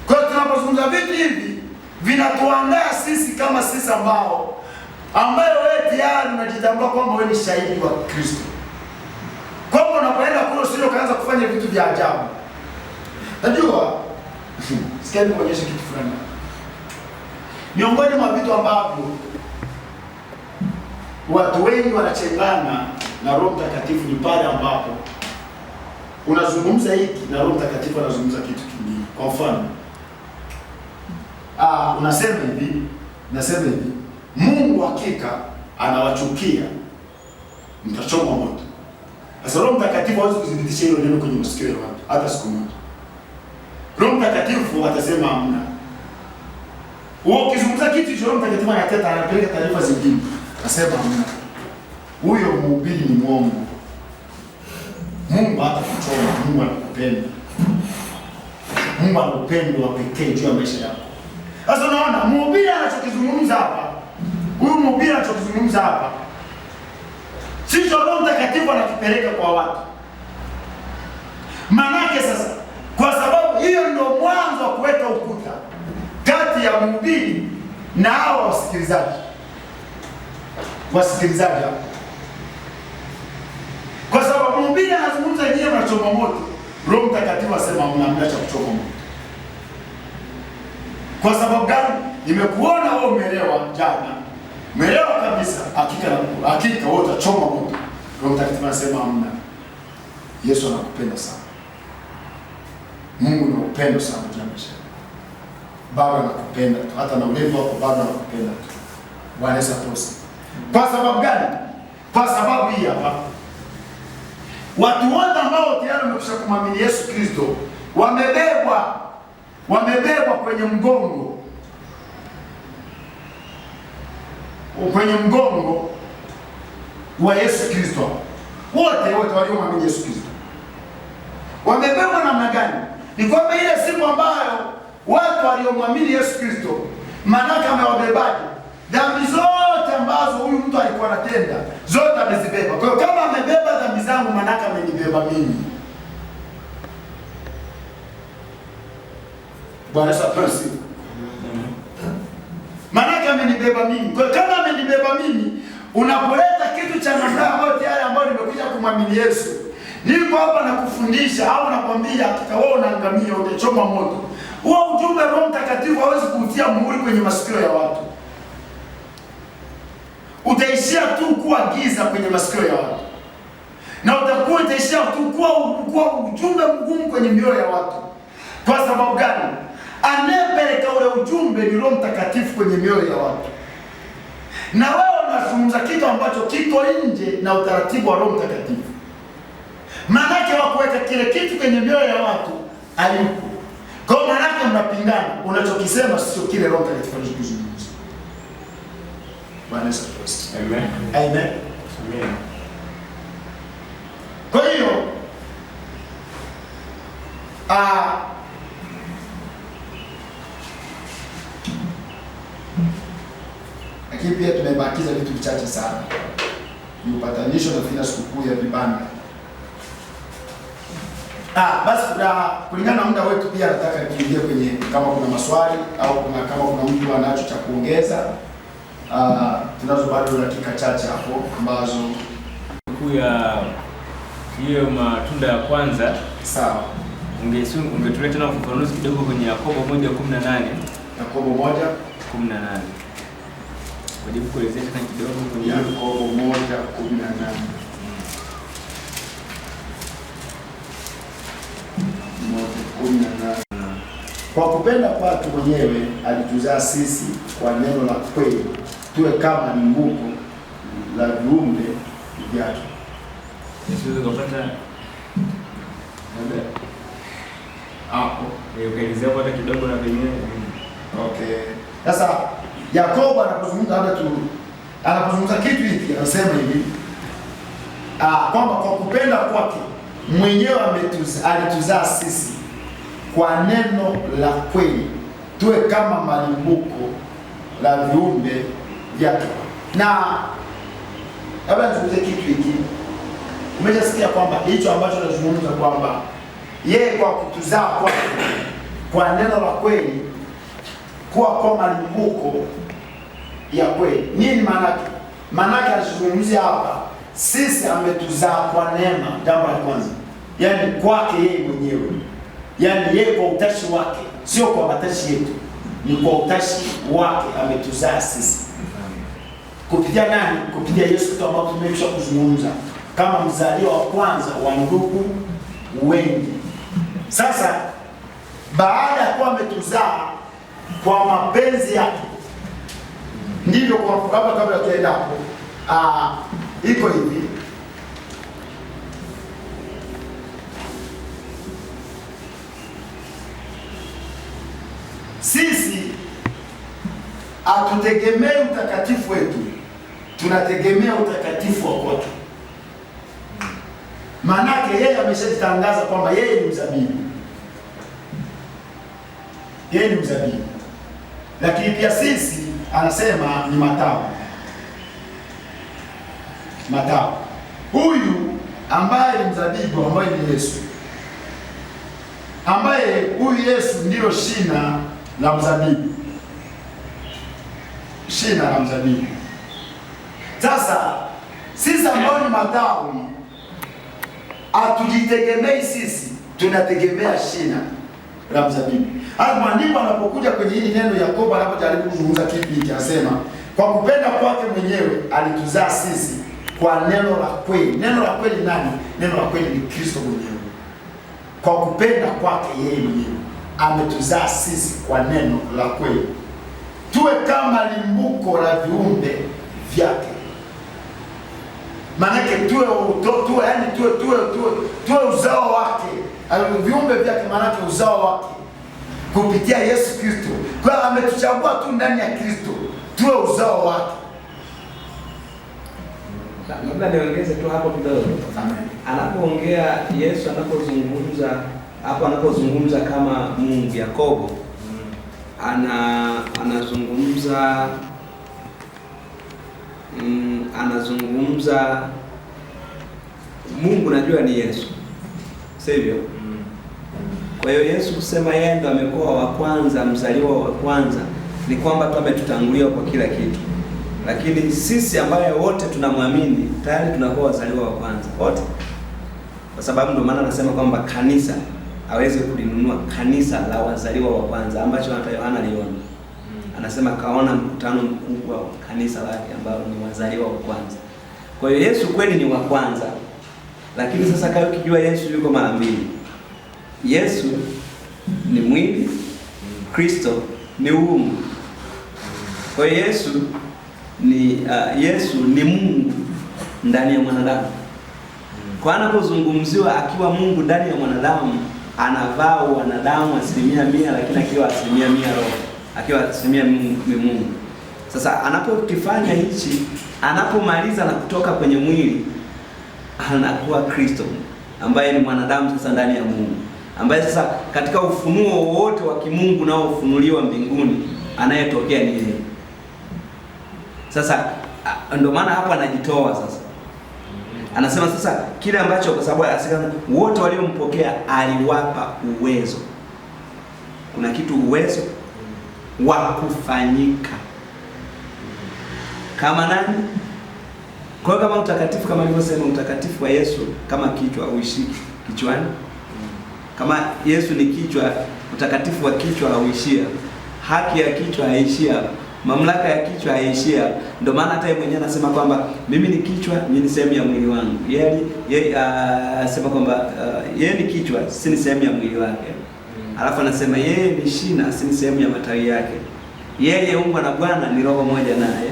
Kwa hiyo tunapozungumza vitu hivi vinatuandaa sisi kama sisi ambayo wewe tayari unajitambua kwamba wewe ni shahidi wa Kristo. Kwamba unapoenda kule usije kaanza kufanya vitu vya ajabu. Najua sikia nikuonyeshe kitu fulani. Miongoni mwa vitu ambavyo watu wengi wanachangana na Roho Mtakatifu ni pale ambapo unazungumza hiki na Roho Mtakatifu anazungumza kitu kingine. Kwa mfano, unasema hivi, Mungu hakika anawachukia, mtachoma moto. Sasa Roho Mtakatifu hawezi kudhibitisha hilo neno kwenye masikio ya watu hata siku moja. Roho Mtakatifu atasema hamna. Ukizungumza kitu cha Roho Mtakatifu anapeleka taarifa zingine. Anasema hamna. Huyo mhubiri ni mwongo. Mungu hatakuchoma, Mungu anakupenda. Mungu ana upendo wa pekee juu ya maisha yako. Sasa unaona mhubiri anachokizungumza hapa. Huyu mhubiri anachokizungumza hapa, sisi Roho Mtakatifu anakipeleka kwa watu. Manake sasa, kwa sababu hiyo ndio mwanzo wa kuweka ukuta kati ya mhubiri na hao wasikilizaji. Kwa sababu mhubiri anazungumza yeye anachoma moto, Roho Mtakatifu asema mnaacha kuchoma moto. Kwa sababu gani? Nimekuona wewe umeelewa jana. Umeelewa kabisa, hakika wewe utachoma moto. Roho Mtakatifu anasema hamna. Yesu anakupenda sana. Mungu ni upendo sana jamani. Baba anakupenda tu, hata na ulevi wako Baba anakupenda tu. Bwana Yesu asifiwe. Kwa sababu gani? Kwa sababu hii hapa. Watu wote ambao tayari wamekwisha kumwamini Yesu Kristo wamebebwa kwenye mgongo wa Yesu Kristo. Wote waliomwamini Yesu Kristo wamebebwa namna gani? Ni kwamba ile siku ambayo watu waliomwamini Yesu Kristo, maana amewabebaje? Dhambi zote ambazo huyu mtu alikuwa anatenda, zote amezibeba. Kwa hiyo kama amebeba dhambi zangu, maana amenibeba mimi. Bwana asifiwe. Maana amenibeba mimi. Kwa hiyo kama amenibeba mimi, unapoleta kitu cha namna ambayo nimekuja kumwamini Yesu, niko hapa na kufundisha au nakwambia hakika wewe unaangamia, utachoma moto. Huo ujumbe Roho Mtakatifu hawezi kuutia muhuri kwenye masikio ya watu. Utaishia tu kuwa giza kwenye masikio ya watu. na utakuwa utaishia kuwa ujumbe mgumu kwenye mioyo ya watu. Kwa sababu gani? Anayepeleka ule ujumbe ni Roho Mtakatifu kwenye mioyo ya watu, na wewe unazungumza kitu ambacho kiko nje na utaratibu wa Roho Mtakatifu. Maanake wa kuweka kile kitu kwenye mioyo ya watu hayupo. Kwa maanake mnapingana, unachokisema sio kile Roho Mtakatifu anachozungumza. Bwana Yesu asifiwe. Amen. Amen. Amen. Kwa hiyo lakini pia tumebakiza vitu vichache sana. Ni upatanisho na fina sikukuu ya vibanda. Basi kulingana na muda wetu pia nataka tuingie kwenye kama kuna maswali au kama kuna mtu anacho cha kuongeza. Tunazo bado dakika chache hapo ambazo sikukuu ya hiyo matunda ya kwanza. Sawa. Ungetuleta tena ufafanuzi kidogo kwenye Yakobo 1:18. Yakobo 1:18. Wajibu kuelezea tena kidogo kwenye Yakobo 1:18. Kwa kupenda kwake mwenyewe alituzaa sisi kwa neno la kweli, tuwe kama limbuko la viumbe vyake. Siwezi kupata hapo ukaelezea hata kidogo na wenyewe. Okay. Sasa Yakobo anapozungumza kitu hiki anasema hivi kwamba kwa kupenda kwake mwenyewe alituzaa sisi kwa neno la kweli, tuwe kama malimbuko la viumbe vyake. Na labda nizungumzie kitu hiki. Umeshasikia kwamba hicho ambacho tunazungumza kwamba yeye kwa kutuzaa kwake kwa neno la kweli kuwa kama malimbuko ya kweli. Nini maana yake? Maana yake anazungumzia hapa sisi ametuzaa kwa neema, jambo la kwanza. Yaani kwake yeye mwenyewe. Yaani yeye kwa utashi wake, sio kwa matashi yetu. Ni kwa utashi wake ametuzaa sisi. Kupitia nani? Kupitia Yesu Kristo ambao tumekwisha kuzungumza kama mzaliwa wa kwanza wa ndugu wengi. Sasa baada ya kuwa ametuzaa kwa mapenzi yake, ndivyo kwa kabla tuenda hapo iko hivi. Sisi hatutegemei utakatifu wetu, tunategemea utakatifu wa kwake. Maanake yeye ameshajitangaza kwamba yeye ni mzabibu. Yeye ni mzabibu. Lakini pia sisi anasema ni matawi. Matawi. Huyu ambaye ni mzabibu, ambaye ni Yesu. Ambaye huyu Yesu ndilo shina la mzabibu. Shina la mzabibu. Sasa sisi ambao ni matawi hatujitegemei sisi, tunategemea shina la mzabibu. Hata maandiko anapokuja kwenye hili neno Yakobo anapojaribu kuzungumza kitu hiki anasema kwa kupenda kwake mwenyewe alituzaa sisi kwa neno la kweli. Neno la kweli nani? Neno la kweli ni Kristo mwenyewe. Kwa kupenda kwake yeye mwenyewe ametuzaa sisi kwa neno la kweli, tuwe kama limbuko la viumbe vyake. Maanake tuwe uzao wake, viumbe vyake, maanake uzao wake kupitia Yesu Kristo. Kwa ametuchagua tu ndani ya Kristo tuwe uzao wake. Labda niongeze tu hapo kidogo. Anapoongea Yesu, anapozungumza kama Mungu, Yakobo anazungumza Mungu, najua ni Yesu, sivyo? Kwa hiyo Yesu kusema yeye ndo amekuwa wa kwanza, mzaliwa wa kwanza, ni kwamba tu ametutangulia kwa kila kitu. Lakini sisi ambaye wote tunamwamini tayari tunakuwa wazaliwa wa kwanza wote, kwa sababu ndio maana anasema kwamba kanisa aweze kulinunua kanisa la wazaliwa wa kwanza, ambacho hata Yohana aliona. Anasema kaona mkutano mkubwa wa kanisa lake ambao ni wazaliwa wa kwanza. Kwa hiyo Yesu kweli ni wa kwanza, Lakini sasa kama ukijua Yesu yuko mara mbili. Yesu ni mwili, Kristo ni uungu. Kwa hiyo Yesu ni Mungu ndani ya mwanadamu. Kwa anapozungumziwa akiwa Mungu ndani ya mwanadamu, anavaa wanadamu 100%, lakini akiwa 100% roho, akiwa 100% Mungu. Sasa anapokifanya hichi, anapomaliza na kutoka kwenye mwili, anakuwa Kristo ambaye ni mwanadamu sasa ndani ya Mungu, ambaye sasa katika ufunuo wote wa kimungu nao ufunuliwa mbinguni, anayetokea ni yeye. Sasa ndio maana hapa anajitoa sasa. Anasema sasa kile ambacho, kwa sababu anasema wote waliompokea aliwapa uwezo. Kuna kitu uwezo wa kufanyika kama nani? Kwa hiyo kama utakatifu, kama nilivyosema, utakatifu wa Yesu kama kichwa uishi kichwani. Kama Yesu ni kichwa, utakatifu wa kichwa hauishia. Haki ya kichwa haishia. Mamlaka ya kichwa haishia. Ndio maana hata yeye mwenyewe anasema kwamba mimi ni kichwa, mimi ni sehemu ya mwili wangu. Yeye anasema kwamba yeye ni kichwa, si ni sehemu ya mwili wake. Alafu anasema yeye ni shina, si ni sehemu ya matawi yake. Yeye ungwa na Bwana ni roho moja naye.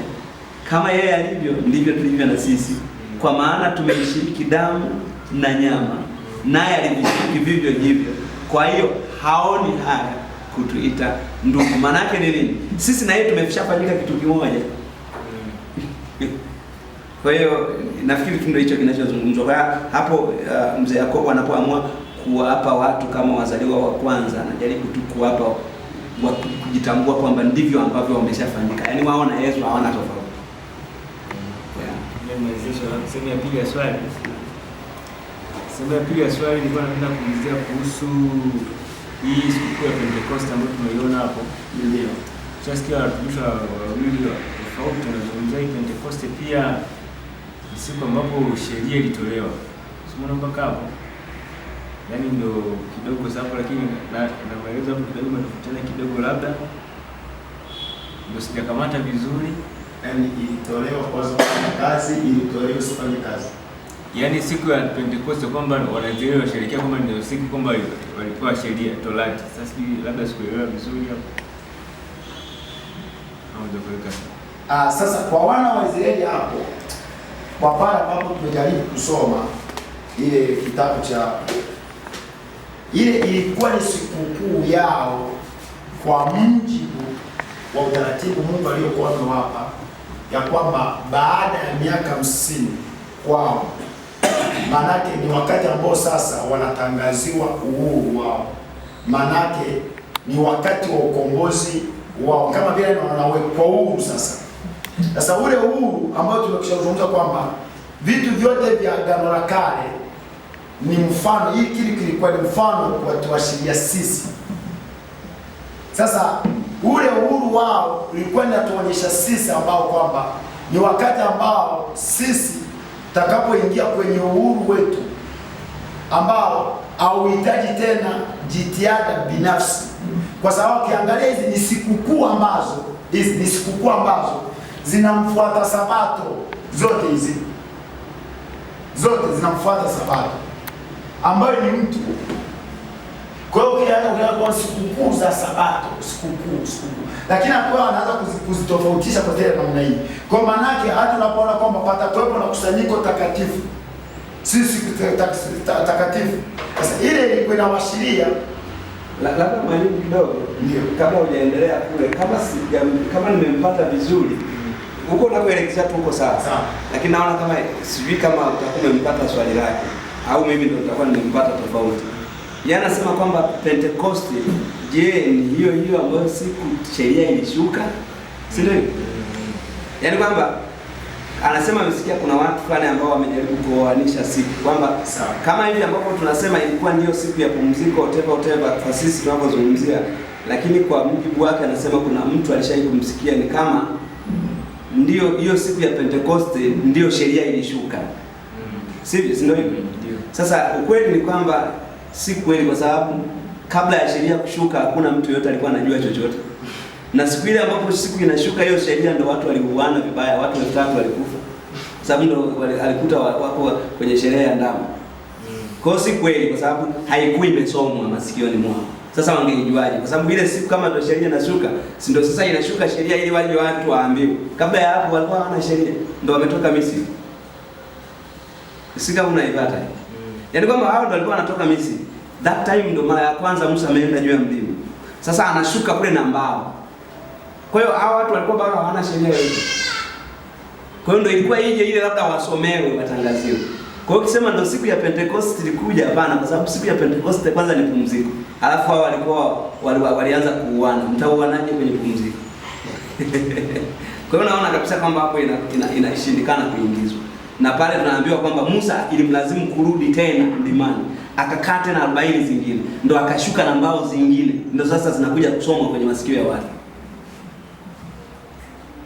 Kama yeye alivyo ndivyo tulivyo na sisi. Kwa maana tumeshiriki damu na nyama, naye alishiriki vivyo hivyo. Kwa hiyo haoni haya kutuita ndugu. Maana yake ni nini? Sisi na yeye tumeshafanyika kitu kimoja. Kwa hiyo nafikiri ndio hicho kinachozungumzwa hapo. Mzee Yakobo anapoamua kuwapa watu kama wazaliwa wa kwanza, anajaribu tu kuwapa kujitambua kwamba ndivyo ambavyo wameshafanyika. Yaani waona Yesu hawana tofauti. Sehemu ya pili ya swali. Sehemu ya pili ya swali nilikuwa napenda kuulizia kuhusu hii siku ya Pentecost ambayo tumeiona hapo. Ndio. Tunasikia watumishi wawili tofauti wanazungumzia hii Pentecost pia ni siku ambapo sheria ilitolewa. Usimuona mpaka hapo. Yaani ndio kidogo sababu, lakini na maelezo hapo kidogo mtafutana kidogo labda. Ndio sijakamata vizuri. Yaani ilitolewa kwa kufanya kazi, ilitolewa usifanye kazi. Yaani siku ya Pentecost kwamba wanaelewa sherekea kwamba ndio siku kwamba walipewa sheria Torati. Sasa labda sikuelewa vizuri hapo. Sasa kwa wana wa Israeli hapo, kwa pale ambapo tumejaribu kusoma ile kitabu cha ile, ilikuwa ni sikukuu yao kwa mujibu wa utaratibu Mungu aliyokuwa amewapa, ya kwamba baada ya miaka 50 kwao, manake ni wakati ambao sasa wanatangaziwa uhuru wao, manake ni wakati wa ukombozi wao, kama vile wanawekwa uhuru sasa. Sasa ule uhuru ambao tumekushazungumza kwamba vitu vyote vya Agano la Kale ni mfano, hii kilikuwa ni mfano kwa tuashiria sisi. Sasa ule uhuru wao ulikuwa unatuonyesha sisi ambao kwamba ni wakati ambao sisi takapoingia kwenye uhuru wetu ambao hauhitaji tena jitihada binafsi, kwa sababu ukiangalia hizi ni sikukuu ambazo zinamfuata Sabato. Zote zinamfuata Sabato ambayo ni mtu. Kwa hiyo ukiangalia kwa sikukuu za Sabato, sikukuu, lakini hapo anaanza kuzitofautisha kwa tena namna hii. Kwa maana yake hata unapoona kwamba patakuwepo na kusanyiko takatifu, sisi takatifu, sasa ile ilikuwa inawashiria. Labda mwalimu kidogo, ndio kama hujaendelea kule, kama nimempata vizuri huko unapoelekea tu huko sawa. Lakini naona kama sijui kama utakuwa umempata swali lake au mimi ndio nitakuwa nimempata tofauti. Yeye anasema kwamba Pentecost, je, ni hiyo ambayo siku sheria ilishuka? Si ndio? Yaani kwamba anasema amesikia kuna watu fulani ambao wamejaribu kuoanisha siku kwamba kama hivi ambapo tunasema ilikuwa ndio siku ya pumziko whatever kwa sisi tunapozungumzia, lakini kwa mujibu wake anasema kuna mtu alishawahi kumsikia ni kama ndio hiyo siku ya Pentecost ndio sheria ilishuka. Sivyo? Si ndio hivyo? Sasa ukweli ni kwamba si kweli, kwa sababu kabla ya sheria kushuka hakuna mtu yote alikuwa anajua chochote. Na siku ile ambapo siku inashuka hiyo sheria ndio watu waliuana vibaya, watu 3 walikufa. Sababu ndio alikuta wako kwenye sherehe ya ndama. Kwa hiyo si kweli, kwa sababu haikuwa imesomwa masikioni mwao. Sasa wangeijuaje? Kwa sababu ile siku kama ndio sheria inashuka, si ndio sasa inashuka sheria ili waje watu waambiwe. Kabla ya hapo walikuwa hawana sheria, ndio wametoka Misri. Sika unaipata. Yaani kwamba hao ndio walikuwa wanatoka Misri. That time ndio mara ya kwanza Musa ameenda juu ya mlima. Sasa anashuka kule na mbao. Kwa hiyo hao watu walikuwa bado hawana sheria yoyote. Kwa hiyo ndio ilikuwa ije ile labda wasomewe, watangaziwe. Kwa hiyo ukisema ndio siku ya Pentecost ilikuja, hapana, kwa sababu siku ya Pentecost kwanza ni pumziko. Alafu hao walikuwa walianza kuuana. Mtauanaje kwenye pumziko? Kwa hiyo naona kabisa kwamba hapo inashindikana kuingizwa. Na pale tunaambiwa kwamba Musa ilimlazimu kurudi tena mlimani. Akakaa tena 40 zingine. Ndio akashuka na mbao zingine. Ndio sasa zinakuja kusomwa kwenye masikio ya watu.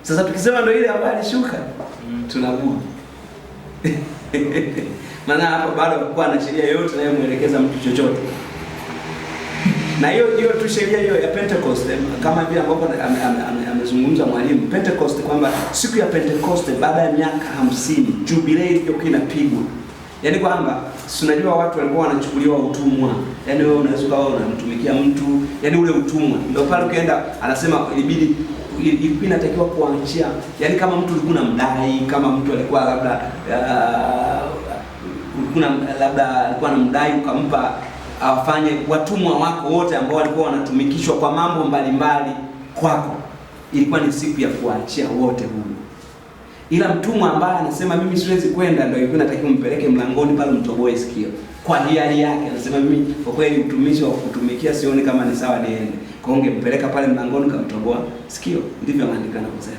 Sasa tukisema ndio ile ambayo alishuka, tunabudu. Maana hapo bado hakuwa na sheria yoyote inayomuelekeza mtu chochote. Na hiyo tu sheria hiyo ya Pentecost, kama vile ambapo amezungumza mwalimu, Pentecost kwamba siku ya Pentecost baada ya miaka 50 jubilee iliyokuwa inapigwa. Yaani kwamba unajua watu walikuwa wanachukuliwa utumwa. Yaani wewe unaweza kuwa unamtumikia mtu, yaani ule utumwa. Ndio pale ukienda anasema ilikuwa inatakiwa kuachia. Yaani kama mtu ulikuwa unamdai, kama mtu alikuwa labda alikuwa anamdai ukampa afanye watumwa wako wote ambao walikuwa wanatumikishwa kwa mambo mbalimbali kwako, ilikuwa ni siku ya kuachia wote huru. Ila mtumwa ambaye anasema mimi siwezi kwenda, ndio ilikuwa inatakiwa mpeleke mlangoni pale mtoboe sikio. Kwa hiari yake anasema mimi kwa kweli utumishi wa kutumikia sioni kama ni sawa niende. Kwa hiyo ungempeleka pale mlangoni kumtoboa sikio. Ndivyo maandiko yanasema.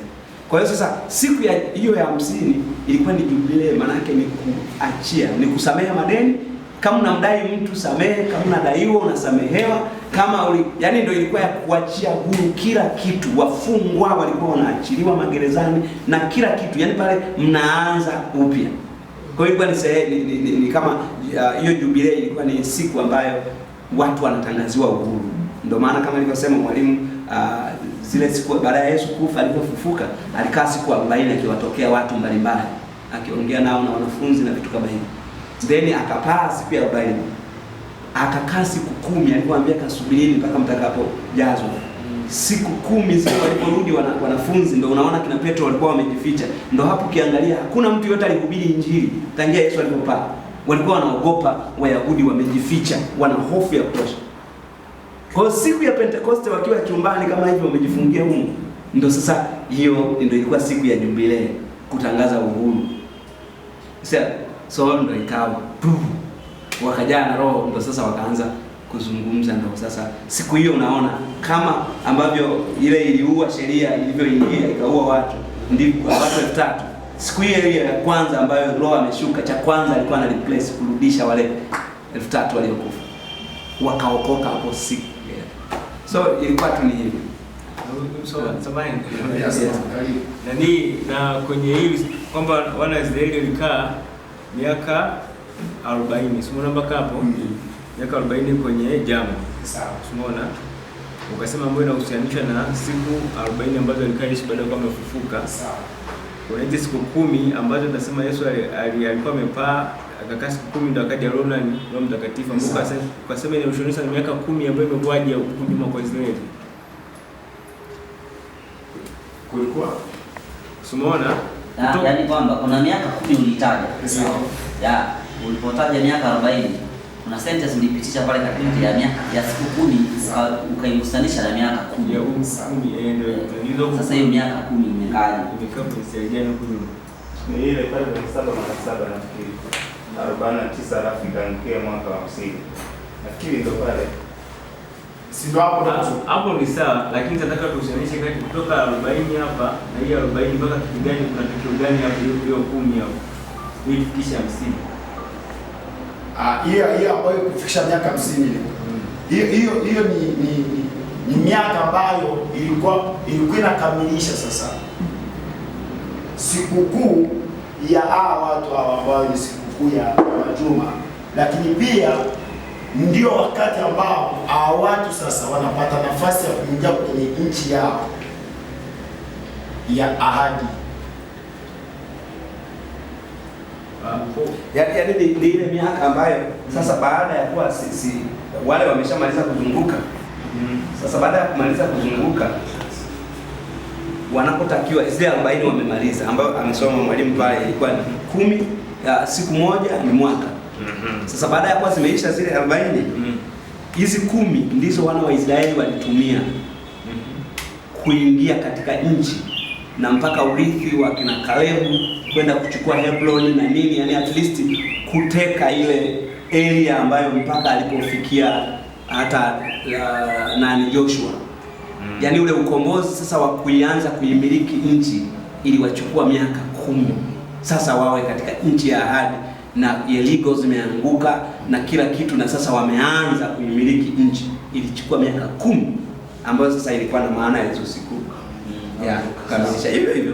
Kwa hiyo sasa siku ya hiyo ya 50 ilikuwa ni jubilee, maana yake ni kuachia, ni kusamehe madeni. Kama unamdai mtu samehe, kama unadaiwa unasamehewa, yani ndio ilikuwa ya kuachia huru kila kitu. Wafungwa walikuwa wanaachiliwa magerezani na kila kitu, yani pale mnaanza upya. Kwa hiyo ilikuwa ni kama hiyo jubilee ilikuwa ni siku ambayo watu wanatangaziwa uhuru. Ndio maana kama nilivyosema mwalimu, zile siku baada ya Yesu kufa alipofufuka, alikaa siku 40 akiwatokea watu mbalimbali, akiongea nao na wanafunzi na vitu kama hivyo. Then akapaa siku ya 40. Akakaa siku 10, alipoambia kasubirini mpaka mtakapojazwa. Siku 10 siku waliporudi wanafunzi, ndio unaona kina Petro walikuwa wamejificha. Ndio hapo ukiangalia hakuna mtu yote alihubiri injili tangia Yesu alipopaa. Walikuwa wanaogopa, Wayahudi wamejificha, wana hofu ya kutosha. Kwa siku ya Pentecost wakiwa chumbani kama hivyo wamejifungia huko, ndio sasa hiyo ndio ilikuwa siku ya jubilee, kutangaza uhuru. So ndio ikawa wakajaa na Roho, ndio sasa wakaanza kuzungumza. Ndio sasa siku hiyo unaona kama ambavyo ile iliua sheria ilivyoingia ikaua watu, ndipo watu 3000. Siku hiyo ya kwanza ambayo Roho ameshuka, cha kwanza alikuwa ana replace kurudisha wale 3000 waliokufa, wakaokoka hapo siku. So ilikuwa tu ni hivi. So samahani. Na kwenye hili kwamba wana Israeli walikaa miaka 40, simuona mpaka hapo. Miaka 40 kwenye jangwa. Sawa. Simuona. Ukasema ambayo inahusianisha na siku 40 ambazo alikaishi baada ya kuwa amefufuka. Sawa. Kuna hizo siku 10 ambazo tunasema Yesu alikuwa amepaa, akakaa siku 10 ndio akaja Roho Mtakatifu. Ukasema inahusianisha na miaka 10 ambayo imekuwaje ya huduma kwa Israeli. Kulikuwa simuona. Yaani kwamba kuna miaka 10 ulitaja. Sawa. Ya, ulipotaja miaka 40, kuna sentence ulipitisha pale katikati ya miaka ya siku 10 ukaihusanisha na miaka 10. Ya 10 ndio. Sasa hiyo miaka 10 imekaaje? Imekaa kusaidia huko. Ni ile pale kwa 7 mara 7 nafikiri. 49 alafu ikaangukia mwaka wa 50. Nafikiri ndio pale. Si ndio Hapo ni sawa, lakini nataka tuhusianishe kati kutoka 40 hapa na hiyo 40 mpaka kitu gani, kuna tukio gani hapo hiyo 10 hapo. Ili kufikisha 50. Hiyo ambayo kufikisha miaka 50 hiyo ni miaka ambayo ilikuwa inakamilisha sasa sikukuu ya watu ambao ni sikukuu ya majuma, lakini pia ndio wakati ambao watu sasa wanapata nafasi ya kuingia kwenye nchi yao ya ahadi. Yaani ni ile miaka ambayo sasa baada ya kuwa wale wameshamaliza kuzunguka. Sasa baada ya kumaliza kuzunguka wanapotakiwa zile 40 wamemaliza, ambayo amesoma mwalimu pale ilikuwa ni 10 siku moja ni mwaka. Sasa baada ya kuwa zimeisha zile 40, hizi 10 ndizo wana wa Israeli walitumia kuingia katika nchi na mpaka urithi wa kina Kalebu kwenda kuchukua Hebron na nini, yani at least kuteka ile area ambayo mpaka alipofikia hata Joshua. Yani ule ukombozi sasa wa kuianza kuimiliki nchi ili wachukua miaka 10 sasa wawe katika nchi ya ahadi, na Yeriko zimeanguka na kila kitu, na sasa wameanza kuimiliki nchi. Ilichukua miaka 10 ambayo sasa ilikuwa na maana ya hizo siku ya kukamilisha hivyo.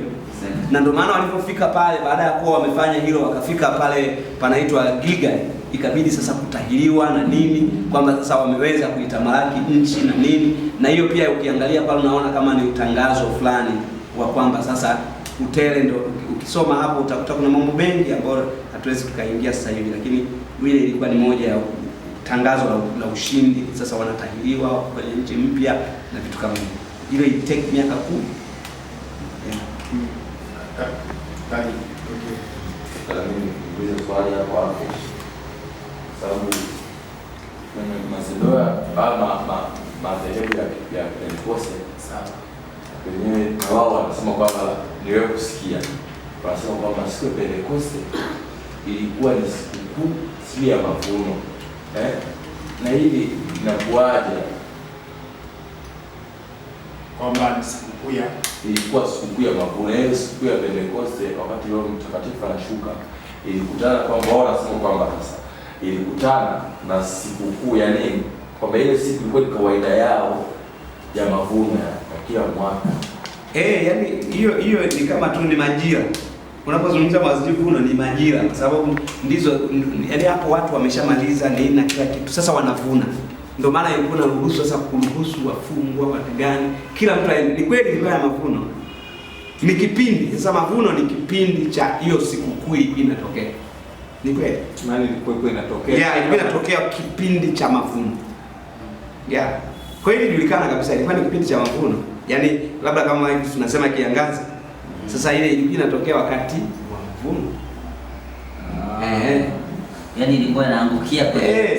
Na ndio maana walipofika pale baada ya kuwa wamefanya hilo, wakafika pale panaitwa Gilgal, ikabidi sasa kutahiriwa na nini, kwamba sasa wameweza kuitamalaki nchi na nini. Na hiyo pia ukiangalia pale unaona kama ni utangazo fulani wa kwamba sasa utele ndio, ukisoma hapo utakuta kuna mambo mengi ambayo hatuwezi tukaingia sasa hivi, lakini ile ilikuwa ni moja ya tangazo la ushindi. Sasa wanatahiriwa kwenye nchi mpya na vitu kama hivyo. Ile itake miaka 10. Mimi niulize swali hapo sababu kwenye Macedonia madhehebu ya Pentecoste wenyewe na wao wanasema kwamba niwe kusikia, wanasema kwamba siku ya Pentecoste ilikuwa ni sikukuu ya mavuno, na hili inakuaje kwamba ni sikukuu ya ilikuwa sikukuu ya mavuno? Ile siku ya Pentecoste wakati Roho Mtakatifu anashuka ilikutana kwamba wao wanasema kwamba sasa ilikutana na sikukuu ya nini, kwamba ile siku ilikuwa ni kawaida yao ya mavuno ya kila mwaka. Yani hiyo ni kama tu ni majira. Unapozungumza mavuno ni majira, kwa sababu ndizo yani hapo watu wameshamaliza nini na kila kitu, sasa wanavuna. Ndio maana ilikuwa na ruhusa sasa kuruhusu wafungwa watu gani, kila mtu ni kweli ilikuwa ya mavuno. Ni kipindi sasa, mavuno ni kipindi cha hiyo sikukuu inatokea. Ni kweli. Maana ilikuwa inatokea. Ilikuwa inatokea kipindi cha mavuno. Kwa hiyo ilijulikana kabisa ilikuwa ni kipindi cha mavuno. Yaani labda kama hivi tunasema kiangazi. Sasa ile ilikuwa inatokea wakati wa mavuno. Yaani ilikuwa inaangukia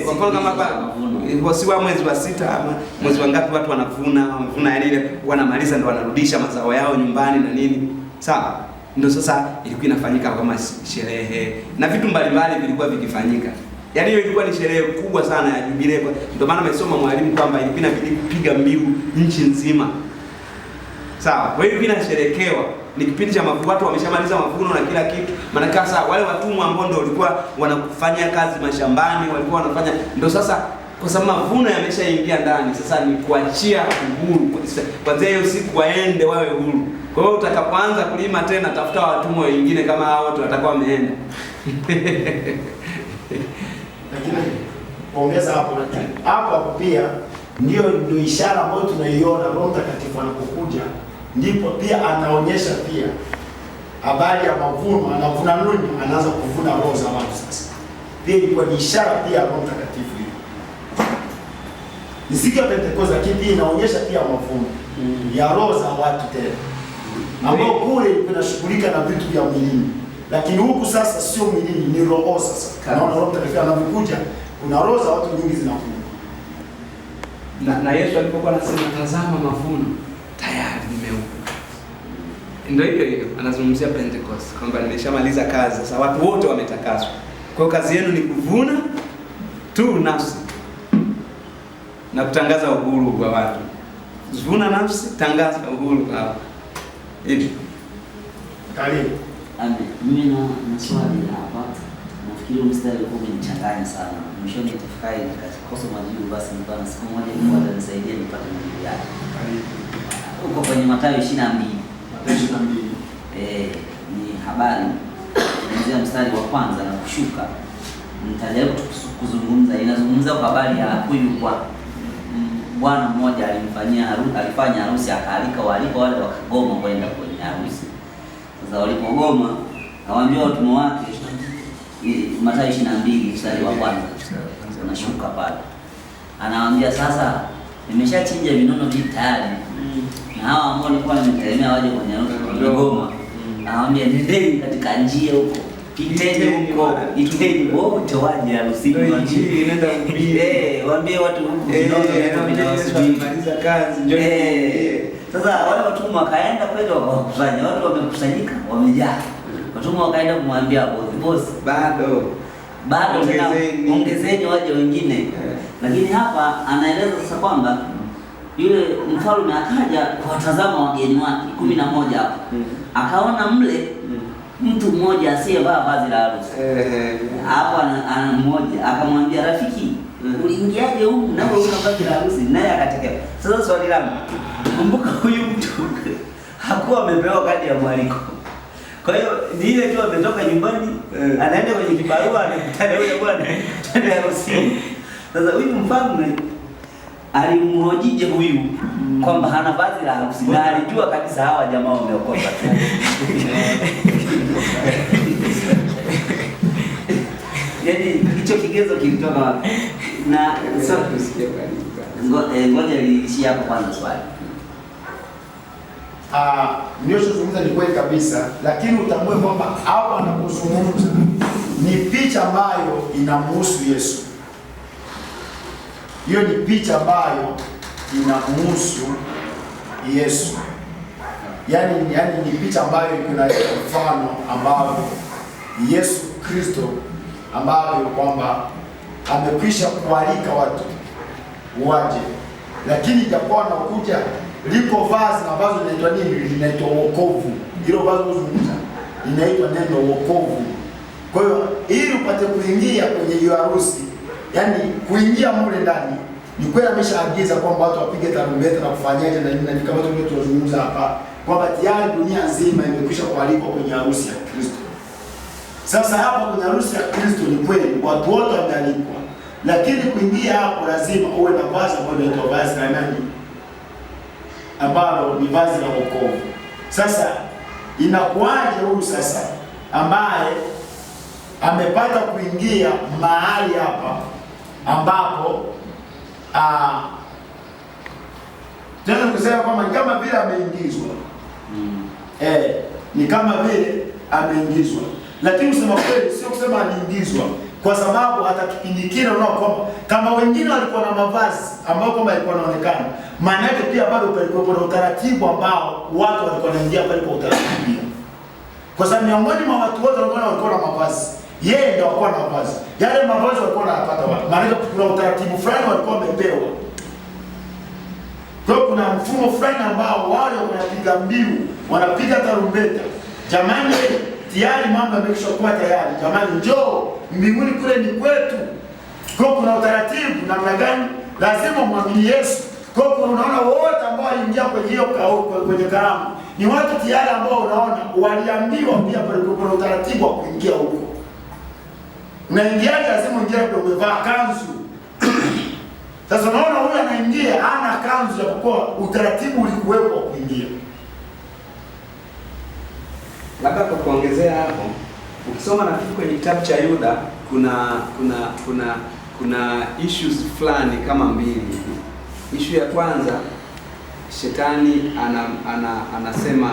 kwa mfano kama hapa ilikuwa si mwezi wa 6 ama mwezi wa ngapi watu wanavuna yani ile wanamaliza ndio wanarudisha mazao yao nyumbani na nini. Sawa? Ndio sasa ilikuwa inafanyika kama sherehe na vitu mbalimbali vilikuwa vikifanyika. Yaani hiyo ilikuwa ni sherehe kubwa sana ya jubilei. Ndio maana amesoma mwalimu kwamba ilikuwa inabidi kupiga mbiu nchi nzima. Sawa? Kwa hiyo inasherekewa ni kipindi cha mavuno, watu wameshamaliza mavuno na kila kitu. Maana sasa wale watumwa ambao ndio walikuwa wanafanya kazi mashambani, walikuwa wanafanya ndio sasa, kwa sababu mavuno yameshaingia ndani, sasa ni kuachia uhuru. Kwanza hiyo siku waende wawe huru. Kwa hiyo utakapoanza kulima tena, tafuta watumwa wengine kama hao watu watakuwa wameenda. Lakini ongeza hapo pia ndio ishara ambayo tunaiona Roho Mtakatifu anapokuja, ndipo pia anaonyesha pia habari ya mavuno. Anavuna nini? Anaanza kuvuna roho za watu. Sasa pia ilikuwa ni ishara pia ya Roho Mtakatifu hiyo. Ni siku ya Pentecoste, lakini pia inaonyesha pia mavuno ya roho za watu tena, ambao kule inashughulika na vitu vya mwilini, lakini huku sasa sio mwilini, ni roho. Sasa naona Roho Mtakatifu anapokuja kuna roho za watu nyingi zinakuja. Na Yesu alipokuwa anasema tazama mavuno tayari nimeupa, ndio hiyo anazungumzia Pentecost kwamba nimeshamaliza kazi, sasa watu wote wametakaswa. Kwa hiyo kazi yenu ni kuvuna tu nafsi na kutangaza uhuru kwa watu. Vuna nafsi, tangaza uhuru kwa watu. Hivi. Karibu. Mimi na swali hapa. Nafikiri mstari huu umenichanganya sana. Mwishoni nitafakari nikakosa majibu, basi nipana siku moja Mungu atanisaidia nipate majibu yake. Uko kwenye Mathayo 22. Mathayo 22. Ni habari kuanzia mstari wa kwanza na kushuka. Nitajaribu kuzungumza. Inazungumza kwa habari ya huyu bwana mmoja alifanya harusi, akaalika waalikwa wale wakagoma kwenda kwenye harusi. Sasa walipogoma, awaambia watumwa wake Mathayo 22 mstari wa kwanza. Anashuka pale. Anawaambia sasa nimeshachinja vinono vingi tayari. Na hawa ambao nilikuwa nimetegemea waje kwenye Goma. Anawaambia nendeni katika njia huko. Piteni huko. Iteni wote waje harusini waje. Nenda mbele. Waambie watu huko vinono vinawasubiri kazi. Sasa wale watumwa wakaenda kweli wakakusanya. Watu wamekusanyika, wamejaa. Watumwa wakaenda kumwambia boss, bado ongezeni waje wengine. Lakini hapa anaeleza sasa kwamba yule mfalme akaja kuwatazama wageni wake 11 hapo. Akaona mle mtu mmoja asiyevaa vazi la harusi. Hapo ana mmoja akamwambia, rafiki, uliingiaje huko na wewe una vazi la harusi? Naye akatekea. Sasa swali langu, kumbuka huyu mtu hakuwa amepewa kadi ya mwaliko. Kwa hiyo ni ile tu ametoka nyumbani, anaenda kwenye kibarua, anakutana yule bwana tena harusi. Sasa huyu mfalme alimhojije huyu kwamba hana vazi la harusi, na alijua kabisa hawa jamaa wameokoka tu. Yaani hicho kigezo kilitoka wapi? Na sasa tusikie karibu. Ngoja niishie hapo kwanza swali. Niliyozungumza ni kweli kabisa, lakini utambue kwamba hapa anapozungumza ni picha ambayo inamhusu Yesu. Hiyo ni picha ambayo inamhusu Yesu. Yaani ni picha ambayo kuna mfano ambao Yesu Kristo ambayo kwamba amekwisha kualika watu waje, lakini japokuwa anakuja lipo vazi ambazo linaitwa nini? Linaitwa wokovu. Hilo vazi uzungumza linaitwa neno wokovu. Kwa hiyo ili upate kuingia kwenye hiyo harusi, yani kuingia mule ndani, ni kweli ameshaagiza kwamba watu wapige tarumbeta na kufanyaje na nini, kama tunazungumza hapa kwamba tayari dunia nzima imekwisha kualikwa kwenye harusi ya Kristo. Sasa hapa kwenye harusi ya Kristo ni kweli watu wote wamealikwa, lakini kuingia hapo lazima uwe na vazi ambalo linaitwa vazi la nani? Ambalo ni vazi la wokovu. Sasa inakuaje huyu sasa ambaye amepata kuingia mahali hapa ambapo tunaweza kusema kwamba ni kama vile ameingizwa. Ni kama vile ameingizwa. Lakini kusema kweli sio kusema aliingizwa, kwa sababu hata kipindi kile unaona kwamba kama wengine walikuwa na mavazi ambayo kwamba yalikuwa yanaonekana, maana yake pia bado palikuwa na utaratibu ambao watu walikuwa wanaingia pale kwa utaratibu. Kwa sababu miongoni mwa watu wote walikuwa na mavazi, yeye ndio alikuwa na mavazi. Yale mavazi walikuwa wanapata wapi? Maana yake kuna utaratibu fulani walikuwa wamepewa. Kwa kuna mfumo fulani ambao wale wanapiga mbiu, wanapiga tarumbeta. Jamani, tayari mambo yameshakuwa tayari. Jamani, njoo mbinguni kule ni kwetu. Kwa kuna utaratibu namna gani? Lazima muamini Yesu. Kwa unaona wote ambao waliingia kwenye hiyo kwenye karamu ni watu tayari ambao unaona waliambiwa pia pale kuna utaratibu wa kuingia huko. Unaingiaje? Lazima uingie ndio umevaa kanzu. Sasa unaona huyu anaingia hana kanzu ya kukoa, utaratibu ulikuwepo wa kuingia. Labda kwa kuongezea hapo, ukisoma na kitu kwenye kitabu cha Yuda kuna issues fulani kama mbili. Issue ya kwanza, shetani anasema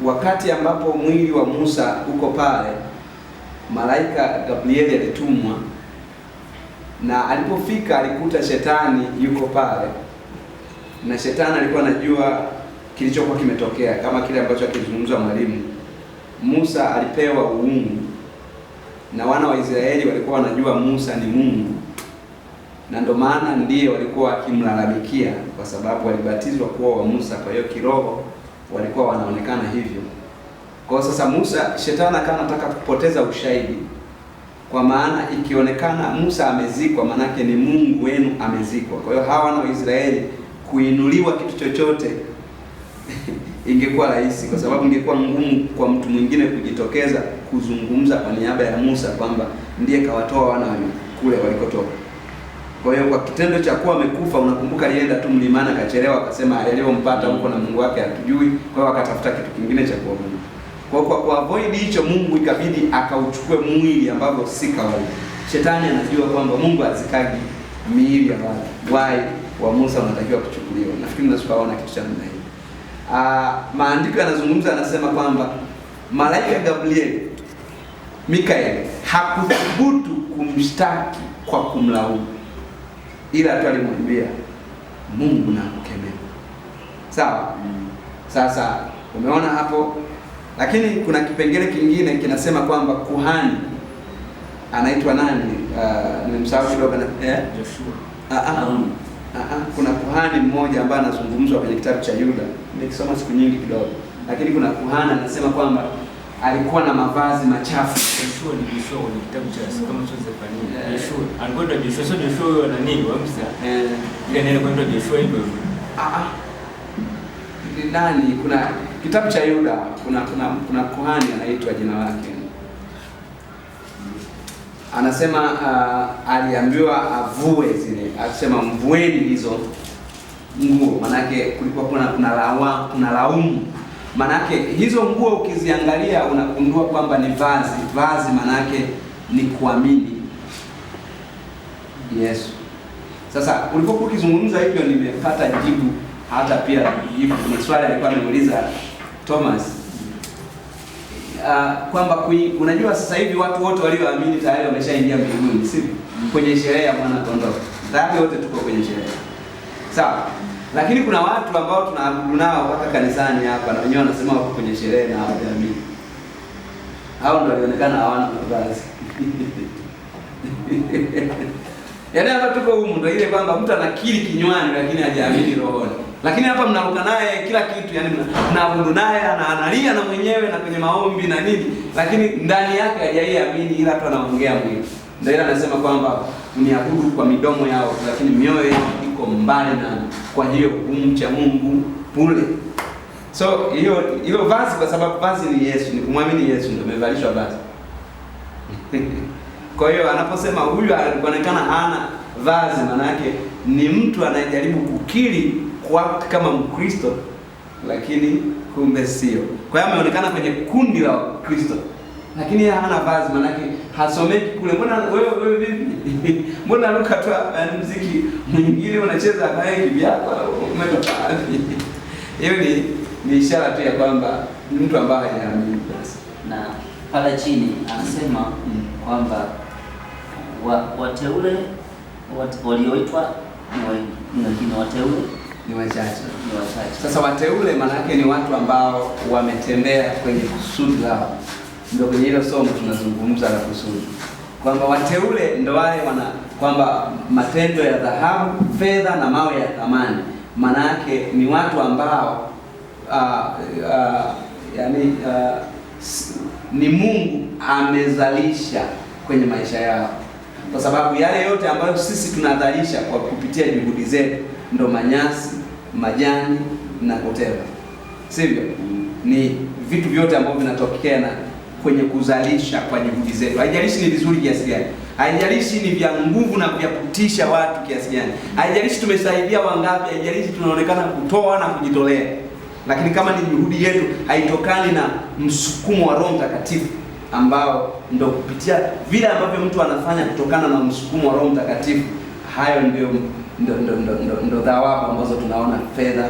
wakati ambapo mwili wa Musa uko pale, malaika Gabrieli alitumwa, na alipofika alikuta shetani yuko pale, na shetani alikuwa anajua kilichokuwa kimetokea, kama kile ambacho akizungumza mwalimu. Musa alipewa uungu, na wana wa Israeli walikuwa wanajua Musa ni Mungu, na ndio maana ndiye walikuwa wakimlalamikia, kwa sababu walibatizwa kuwa wa Musa. Kwa hiyo kiroho walikuwa wanaonekana hivyo. Kwa sasa Musa, shetani akawa anataka kupoteza ushahidi, kwa maana ikionekana Musa amezikwa, manake ni Mungu wenu amezikwa. Kwa hiyo hawa wana wa Israeli kuinuliwa kitu chochote ingekuwa rahisi, kwa sababu ingekuwa ngumu kwa mtu mwingine kujitokeza kuzungumza kwa niaba ya Musa kwamba ndiye kawatoa wana kule walikotoka. Kwa hiyo kwa kitendo cha kuwa amekufa, unakumbuka alienda tu mlimani akachelewa, akasema aliyompata huko na Mungu wake hatujui, kwa hiyo akatafuta kitu kingine cha kuabudu. Kwa kuavoid hicho, Mungu ikabidi akauchukue mwili ambao si kawaida. Shetani anajua kwamba Mungu hazikagi miili ya watu. Why wa Musa unatakiwa kuchukuliwa. Nafikiri mnasipaona kitu cha namna hii. Maandiko yanazungumza, anasema kwamba malaika Gabriel, Mikael hakuthubutu kumshtaki kwa kumlaumu, ila tu alimwambia Mungu na kukemea. Sawa? Sasa umeona hapo, lakini kuna kipengele kingine kinasema kwamba kuhani anaitwa nani? Nimemsahau kidogo na Joshua. Kuna kuhani mmoja ambaye anazungumzwa kwenye kitabu cha Yuda. Nimekisoma siku nyingi kidogo. Lakini kuna kuhani anasema kwamba alikuwa na mavazi machafu. Joshua ni Joshua kwenye kitabu cha kama Zefania. Joshua. Alikuwa Joshua, sio Joshua wa nani wa Musa. Ile neno kwenda Joshua hivyo hivyo. Ni nani? Kuna kitabu cha Yuda, kuna kuhani anaitwa jina lake. Anasema aliambiwa avue zile, akisema mvueni hizo nguo, manake kulikuwa kuna laumu. Manake hizo nguo ukiziangalia unagundua kwamba ni vazi, manake ni kuamini Yesu. Sasa ulipokuwa ukizungumza hivyo, nimepata jibu hata pia jibu kwa swali alikuwa ameuliza Thomas. Kwamba unajua sasa hivi watu wote walioamini tayari wameshaingia mbinguni, si kwenye sherehe ya mwana kondoo. Tayari wote tuko kwenye sherehe. Sawa? Lakini kuna watu ambao tunaabudu nao mpaka kanisani hapa na wenyewe wanasema wako kwenye sherehe na hawajaamini. Hao ndio walionekana hawana mavazi. Yaani hapa tuko humu ndio ile kwamba mtu anakiri kinywani lakini hajaamini rohoni. Lakini hapa mnaruka naye kila kitu, yani mnaabudu naye, analia na mwenyewe na kwenye maombi na nini, lakini ndani yake hajaiamini, ila tu anaongea mwili. Ndio ile anasema kwamba uniabudu kwa midomo yao lakini mioyo yao iko mbali na, kwa hiyo kumcha Mungu bure. So hiyo vazi, kwa sababu vazi ni Yesu, ni kumwamini Yesu ndio umevalishwa vazi. Kwa hiyo anaposema huyu alionekana hana vazi, maana yake ni mtu anayejaribu kukiri kwa kama Mkristo lakini kumbe sio. Kwa hiyo ameonekana kwenye kundi la Kristo lakini yeye hana vazi, maana yake hasomeki kule. Mbona wewe vipi? Mbona luka tu muziki mwingine unacheza naye kivyako umetoka wapi? Hiyo ni ishara tu ya kwamba mtu ambaye hajaamini basi. Na pale chini anasema kwamba wateule walioitwa ni wengi, lakini wateule ni wachache. Sasa wateule maana yake ni watu ambao wametembea kwenye kusudi lao. Ndio kwenye hilo somo tunazungumza la kusudi. Kwamba wateule ndio wale kwamba matendo ya dhahabu, fedha na mawe ya thamani. Maana yake ni watu ambao ni Mungu amezalisha kwenye maisha yao. Kwa sababu yale yote ambayo sisi tunadhalisha kwa kupitia juhudi zetu, ndo manyasi, majani na whatever. Sivyo? Ni vitu vyote ambavyo vinatokea na kwenye kuzalisha kwa juhudi zetu. Haijalishi ni vizuri kiasi gani. Haijalishi ni vya nguvu na vya kutisha watu kiasi gani. Haijalishi tumesaidia wangapi, haijalishi tunaonekana kutoa na kujitolea. Lakini kama ni juhudi yetu haitokani na msukumo wa Roho Mtakatifu, ambao ndo kupitia vile ambavyo mtu anafanya kutokana na msukumo wa Roho Mtakatifu, hayo ndio thawabu ambazo tunaona fedha,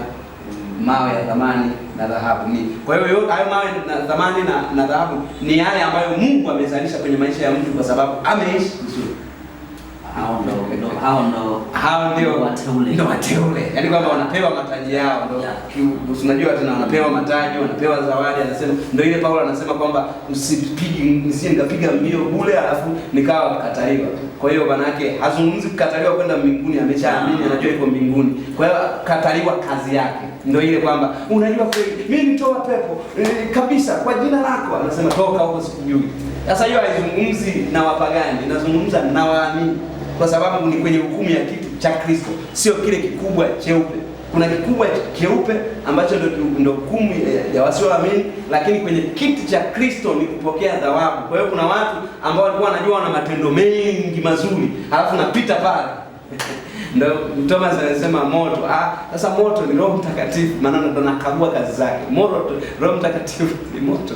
mawe ya thamani na dhahabu ni. Kwa hiyo hayo mawe na thamani na dhahabu ni yale ambayo Mungu amezalisha kwenye maisha ya mtu kwa sababu ameishi vizuri. Hao ndio wateule. Yaani kwamba wanapewa mataji yao, ndio unajua tena wanapewa mataji, wanapewa zawadi. Anasema ndio ile Paulo anasema kwamba nisije nikapiga mbio bure alafu nikawa kukataliwa. Kwa hiyo maana yake hazungumzi kukataliwa kwenda mbinguni, ameshaamini anajua yuko mbinguni. Kwa hiyo kataliwa kazi yake. Ndio ile kwamba unajua kweli mimi nitoa pepo kabisa kwa jina lako, anasema toka huko sikujui. Sasa hiyo haizungumzi na wapagani, inazungumza na waamini. Kwa sababu ni kwenye hukumu ya kitu cha Kristo, sio kile kikubwa cheupe. Kuna kikubwa cheupe ambacho ndio hukumu ya wasioamini, lakini kwenye kiti cha Kristo ni kupokea thawabu. Kwa hiyo kuna watu ambao walikuwa wanajua wana matendo mengi mazuri, alafu napita pale. Ndio Thomas anasema moto. Sasa moto ni Roho Mtakatifu, maana ndo nakagua kazi zake. Moto, Roho Mtakatifu ni moto.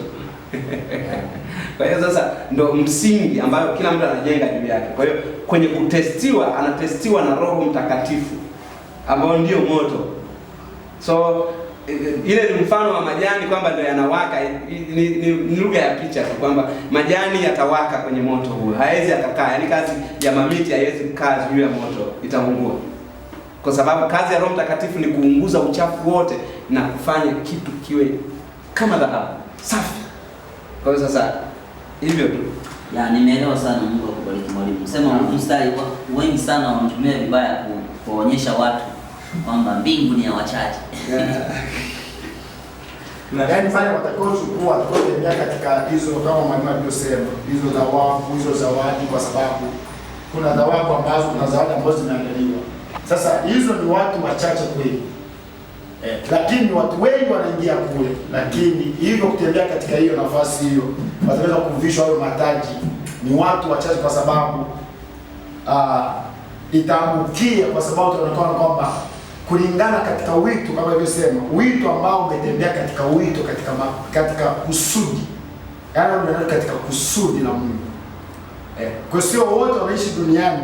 Kwa hiyo sasa ndo msingi ambayo kila mtu anajenga juu yake. Kwa hiyo kwenye kutestiwa, anatestiwa na Roho Mtakatifu ambao ndio moto. So ile ni mfano wa majani kwamba ndio yanawaka, ni lugha ya picha tu kwamba majani yatawaka kwenye moto huo. Haiwezi akakaa, yaani kazi ya mamiti haiwezi kukaa juu ya moto, itaungua. Kwa sababu kazi ya Roho Mtakatifu ni kuunguza uchafu wote na kufanya kitu kiwe kama dhahabu, safi. Kwa hiyo sasa hivyo tu. Ya, nimeelewa sana. Mungu akubariki mwalimu. Sema mstari wengi sana wanatumia vibaya kuonyesha watu kwamba mbingu ni ya wachache. Na yaani pale watakaochukua watakotembea katika hizo kama mwalimu alivyosema, hizo thawabu, hizo zawadi, kwa sababu kuna thawabu ambazo, kuna zawadi ambazo zimeandaliwa. Sasa hizo ni watu wachache kweli. Lakini watu wengi wanaingia kule, lakini hivyo kutembea katika hiyo nafasi hiyo wataweza kuvishwa hayo mataji ni watu wachache, kwa sababu itaangukia, kwa sababu tunaonekana kwamba kulingana katika wito kama ilivyosema, wito ambao umetembea katika wito katika kusudi, yaani unaenda katika kusudi la Mungu. Kwa sio wote wanaishi duniani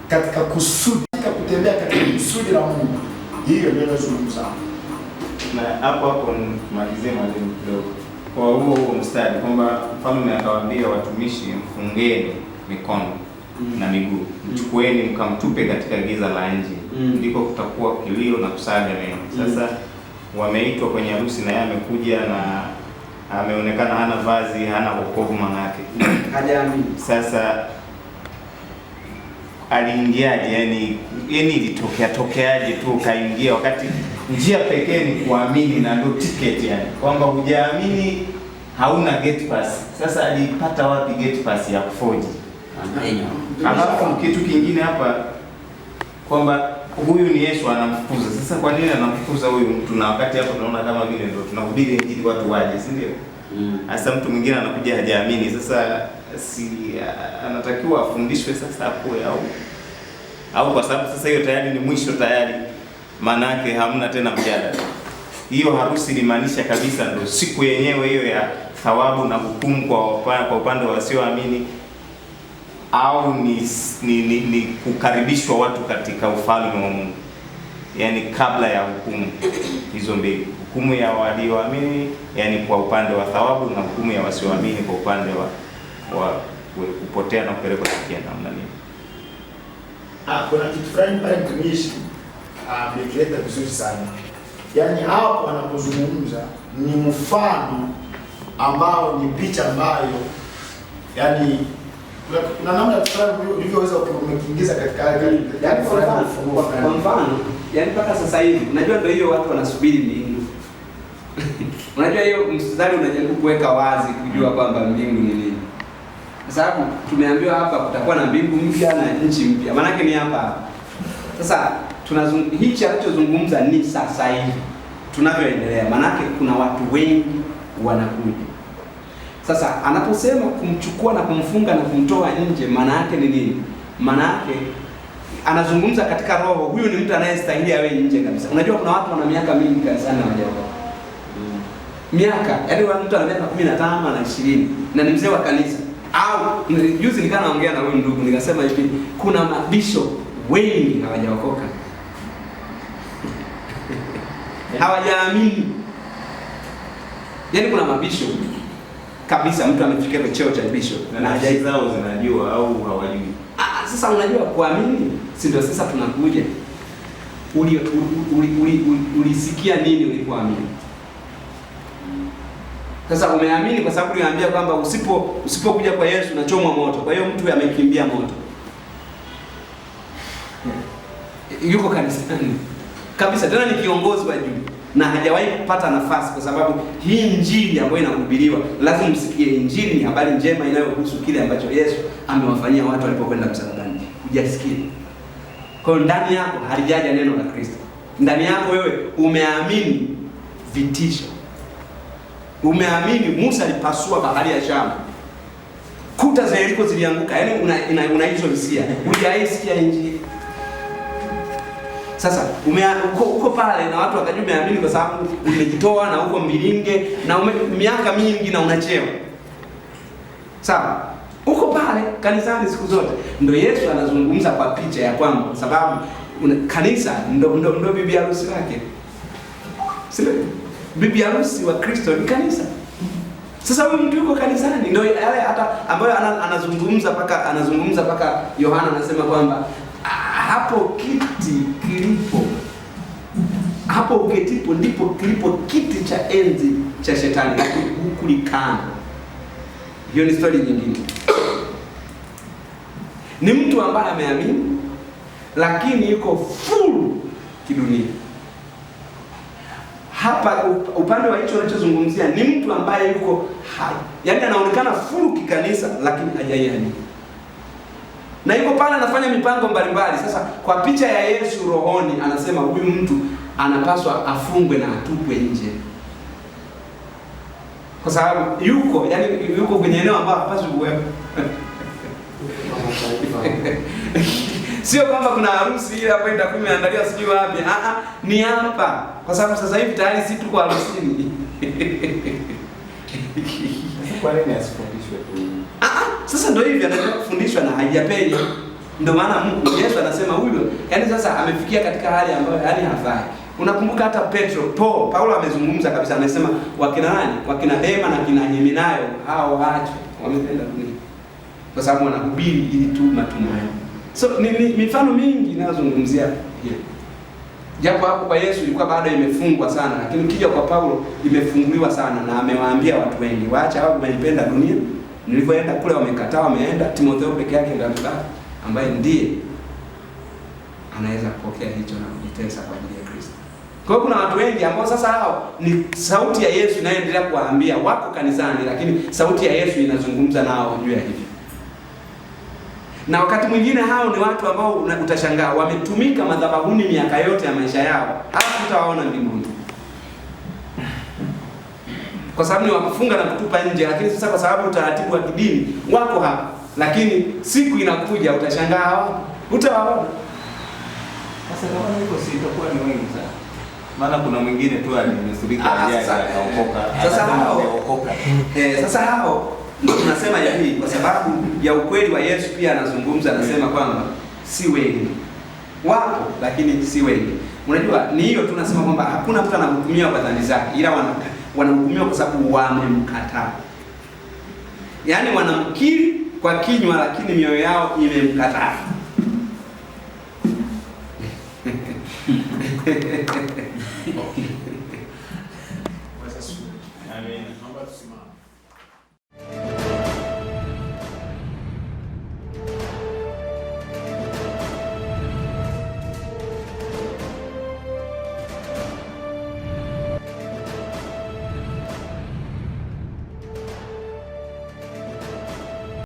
katika kusudi, katika kutembea katika kusudi la Mungu. Hiyo ndio nazungumza. Na hapo nimalizie mwalimu kidogo kwa huo mstari kwamba mfalme akawaambia watumishi, mfungeni mikono na miguu, mchukueni mkamtupe katika giza la nje, ndiko kutakuwa kilio na kusaga meno. Sasa wameitwa kwenye harusi na yeye amekuja na ameonekana hana vazi, hana wokovu manake. Hajaamini. Sasa aliingiaje? Yani ilitokeaje tu kaingia, wakati njia pekee ni kuamini na ndio ticket, yani kwamba hujaamini hauna gate pass. Sasa alipata wapi gate pass ya kufoji? Alafu kitu kingine hapa kwamba huyu ni Yesu anamfukuza. Sasa kwa nini anamfukuza huyu mtu, na wakati hapo tunaona kama vile ndio tunahubiri injili watu waje, si ndio? Sasa mtu mwingine anakuja hajaamini. Sasa si anatakiwa afundishwe sasa hapo au kwa sababu sasa hiyo tayari ni mwisho tayari, maana yake hamna tena mjadala. Hiyo harusi ilimaanisha kabisa ndio siku yenyewe hiyo ya thawabu na hukumu kwa upande wa wasioamini, au ni kukaribishwa watu katika ufalme wa Mungu, yani kabla ya hukumu hizo mbili, hukumu ya walioamini yani kwa upande wa thawabu na hukumu ya wasioamini kwa upande wa kupotea na kupelekwa jehanamu namna nini. Kuna kitu fulani pale mtumishi amekileta vizuri sana. Yaani hapo anapozungumza ni mfano ambao ni picha ambayo yani kuna namna fulani ulivyoweza kuingiza katika yaani kwa mfano, yaani mpaka sasa hivi unajua ndio hiyo watu wanasubiri mbingu. Unajua hiyo mstari unajaribu kuweka wazi kujua kwamba mbingu ni nini. Kwa sababu tumeambiwa hapa kutakuwa na mbingu mpya na nchi mpya. Maana yake ni hapa. Sasa hichi alichozungumza ni sasa hivi tunavyoendelea. Maana yake kuna watu wengi wanakuja. Sasa anaposema kumchukua na kumfunga na kumtoa nje, maana yake ni nini? Maana yake anazungumza katika roho. Huyu ni mtu anayestahili awe nje kabisa. Unajua kuna watu wana miaka mingi kanisani na hawajaokoka. Miaka, yaani mtu ana miaka 15 na 20 na ni mzee wa kanisa. Au juzi nikaa naongea na huyu ndugu nikasema hivi, kuna mabisho wengi hawajaokoka. Hawajaamini. Yaani kuna mabisho kabisa mtu amefikia cheo cha bishop na haja zao zinajua au hawajui. Sasa unajua kuamini si ndio sasa tunakuja. Ulisikia nini ulipoamini? Sasa umeamini kwa sababu uliambia kwamba usipokuja kwa Yesu unachomwa moto. Kwa hiyo mtu amekimbia moto. Yuko kanisani kabisa, tena ni kiongozi wa juu na hajawahi kupata nafasi, kwa sababu hii injili ambayo inahubiriwa lazima msikie. Injili ni habari njema inayohusu kile ambacho Yesu amewafanyia watu walipokwenda msalabani. Hujasikia. Kwa hiyo ndani yako halijaja neno la Kristo. Ndani yako wewe umeamini vitisho. Umeamini Musa alipasua bahari ya Shamu. Kuta za Yeriko zilianguka. Yaani una hizo hisia. Hujaisikia injili. Sasa uko pale na watu wakajua umeamini kwa sababu umejitoa na uko mbilinge na miaka mingi na unacheo. Sawa? Uko pale kanisani siku zote. Ndio Yesu anazungumza kwa picha ya kwamba sababu kanisa ndo bibi harusi wake. Sio? Bibi harusi wa Kristo ni kanisa. Sasa huyu mtu yuko kanisani ndio yale hata ambayo anazungumza paka Yohana anasema kwamba hapo kiti kilipo, hapo uketipo ndipo kilipo kiti cha enzi cha shetani, huku likana. Hiyo ni story nyingine. Ni mtu ambaye ameamini lakini yuko full kidunia. Hapa upande wa hicho anachozungumzia ni mtu ambaye yuko hai. Yaani anaonekana full kikanisa lakini hajaiamini. Na yuko pale anafanya mipango mbalimbali. Sasa kwa picha ya Yesu rohoni anasema huyu mtu anapaswa afungwe na atupwe nje. Kwa sababu yuko kwenye eneo ambalo hapaswi kuwepo. Sio kwamba kuna harusi ile hapo itakuwa imeandaliwa sijui wapi. Ni hapa. Kwa sababu sasa hivi tayari si tuko harusini. Kwa nini asifundishwe tu? Sasa ndio hivi anataka kufundishwa na haijapenya. Ndio maana Mungu Yesu anasema huyo, yani sasa amefikia katika hali ambayo yani hafai. Unakumbuka hata Paulo amezungumza kabisa, amesema wakina nani? Wakina Dema na kina Himenayo hao waachwe, wameenda dunia. Kwa sababu wanahubiri ili tu matumaini. So ni mifano mingi inayozungumzia hiyo. Japo hapo kwa Yesu ilikuwa bado imefungwa sana, lakini ukija kwa Paulo imefunguliwa sana na amewaambia watu wengi, waacha hao wanaipenda dunia. Nilipoenda kule wamekataa, wameenda. Timotheo peke yake ndiye amebaki ambaye ndiye anaweza kupokea hicho na kujitesa kwa ajili ya Kristo. Kwa hiyo kuna watu wengi ambao sasa hao ni sauti ya Yesu inayoendelea kuwaambia wako kanisani, lakini sauti ya Yesu inazungumza nao juu ya hivyo. Na wakati mwingine hao ni watu ambao utashangaa wametumika madhabahuni miaka yote ya maisha yao, halafu utawaona mbinguni. Kwa sababu ni wakufunga na kutupa nje, lakini sasa kwa sababu utaratibu wa kidini wako hapa, lakini siku inakuja utashangaa hao utawaona. Sasa kama hivyo si itakuwa ni wengi sana. Maana kuna mwingine tu alinusurika ajaye akaokoka. Sasa hao ndio tunasema hivi kwa sababu ya ukweli wa Yesu pia anazungumza, anasema kwamba si wengi. Wapo lakini si wengi. Unajua ni hiyo tunasema kwamba hakuna mtu anahukumiwa kwa dhambi zake, ila wanahukumiwa kwa sababu wamemkataa. Yaani wanamkiri kwa kinywa lakini mioyo yao imemkataa. Amen. Naomba tusimame.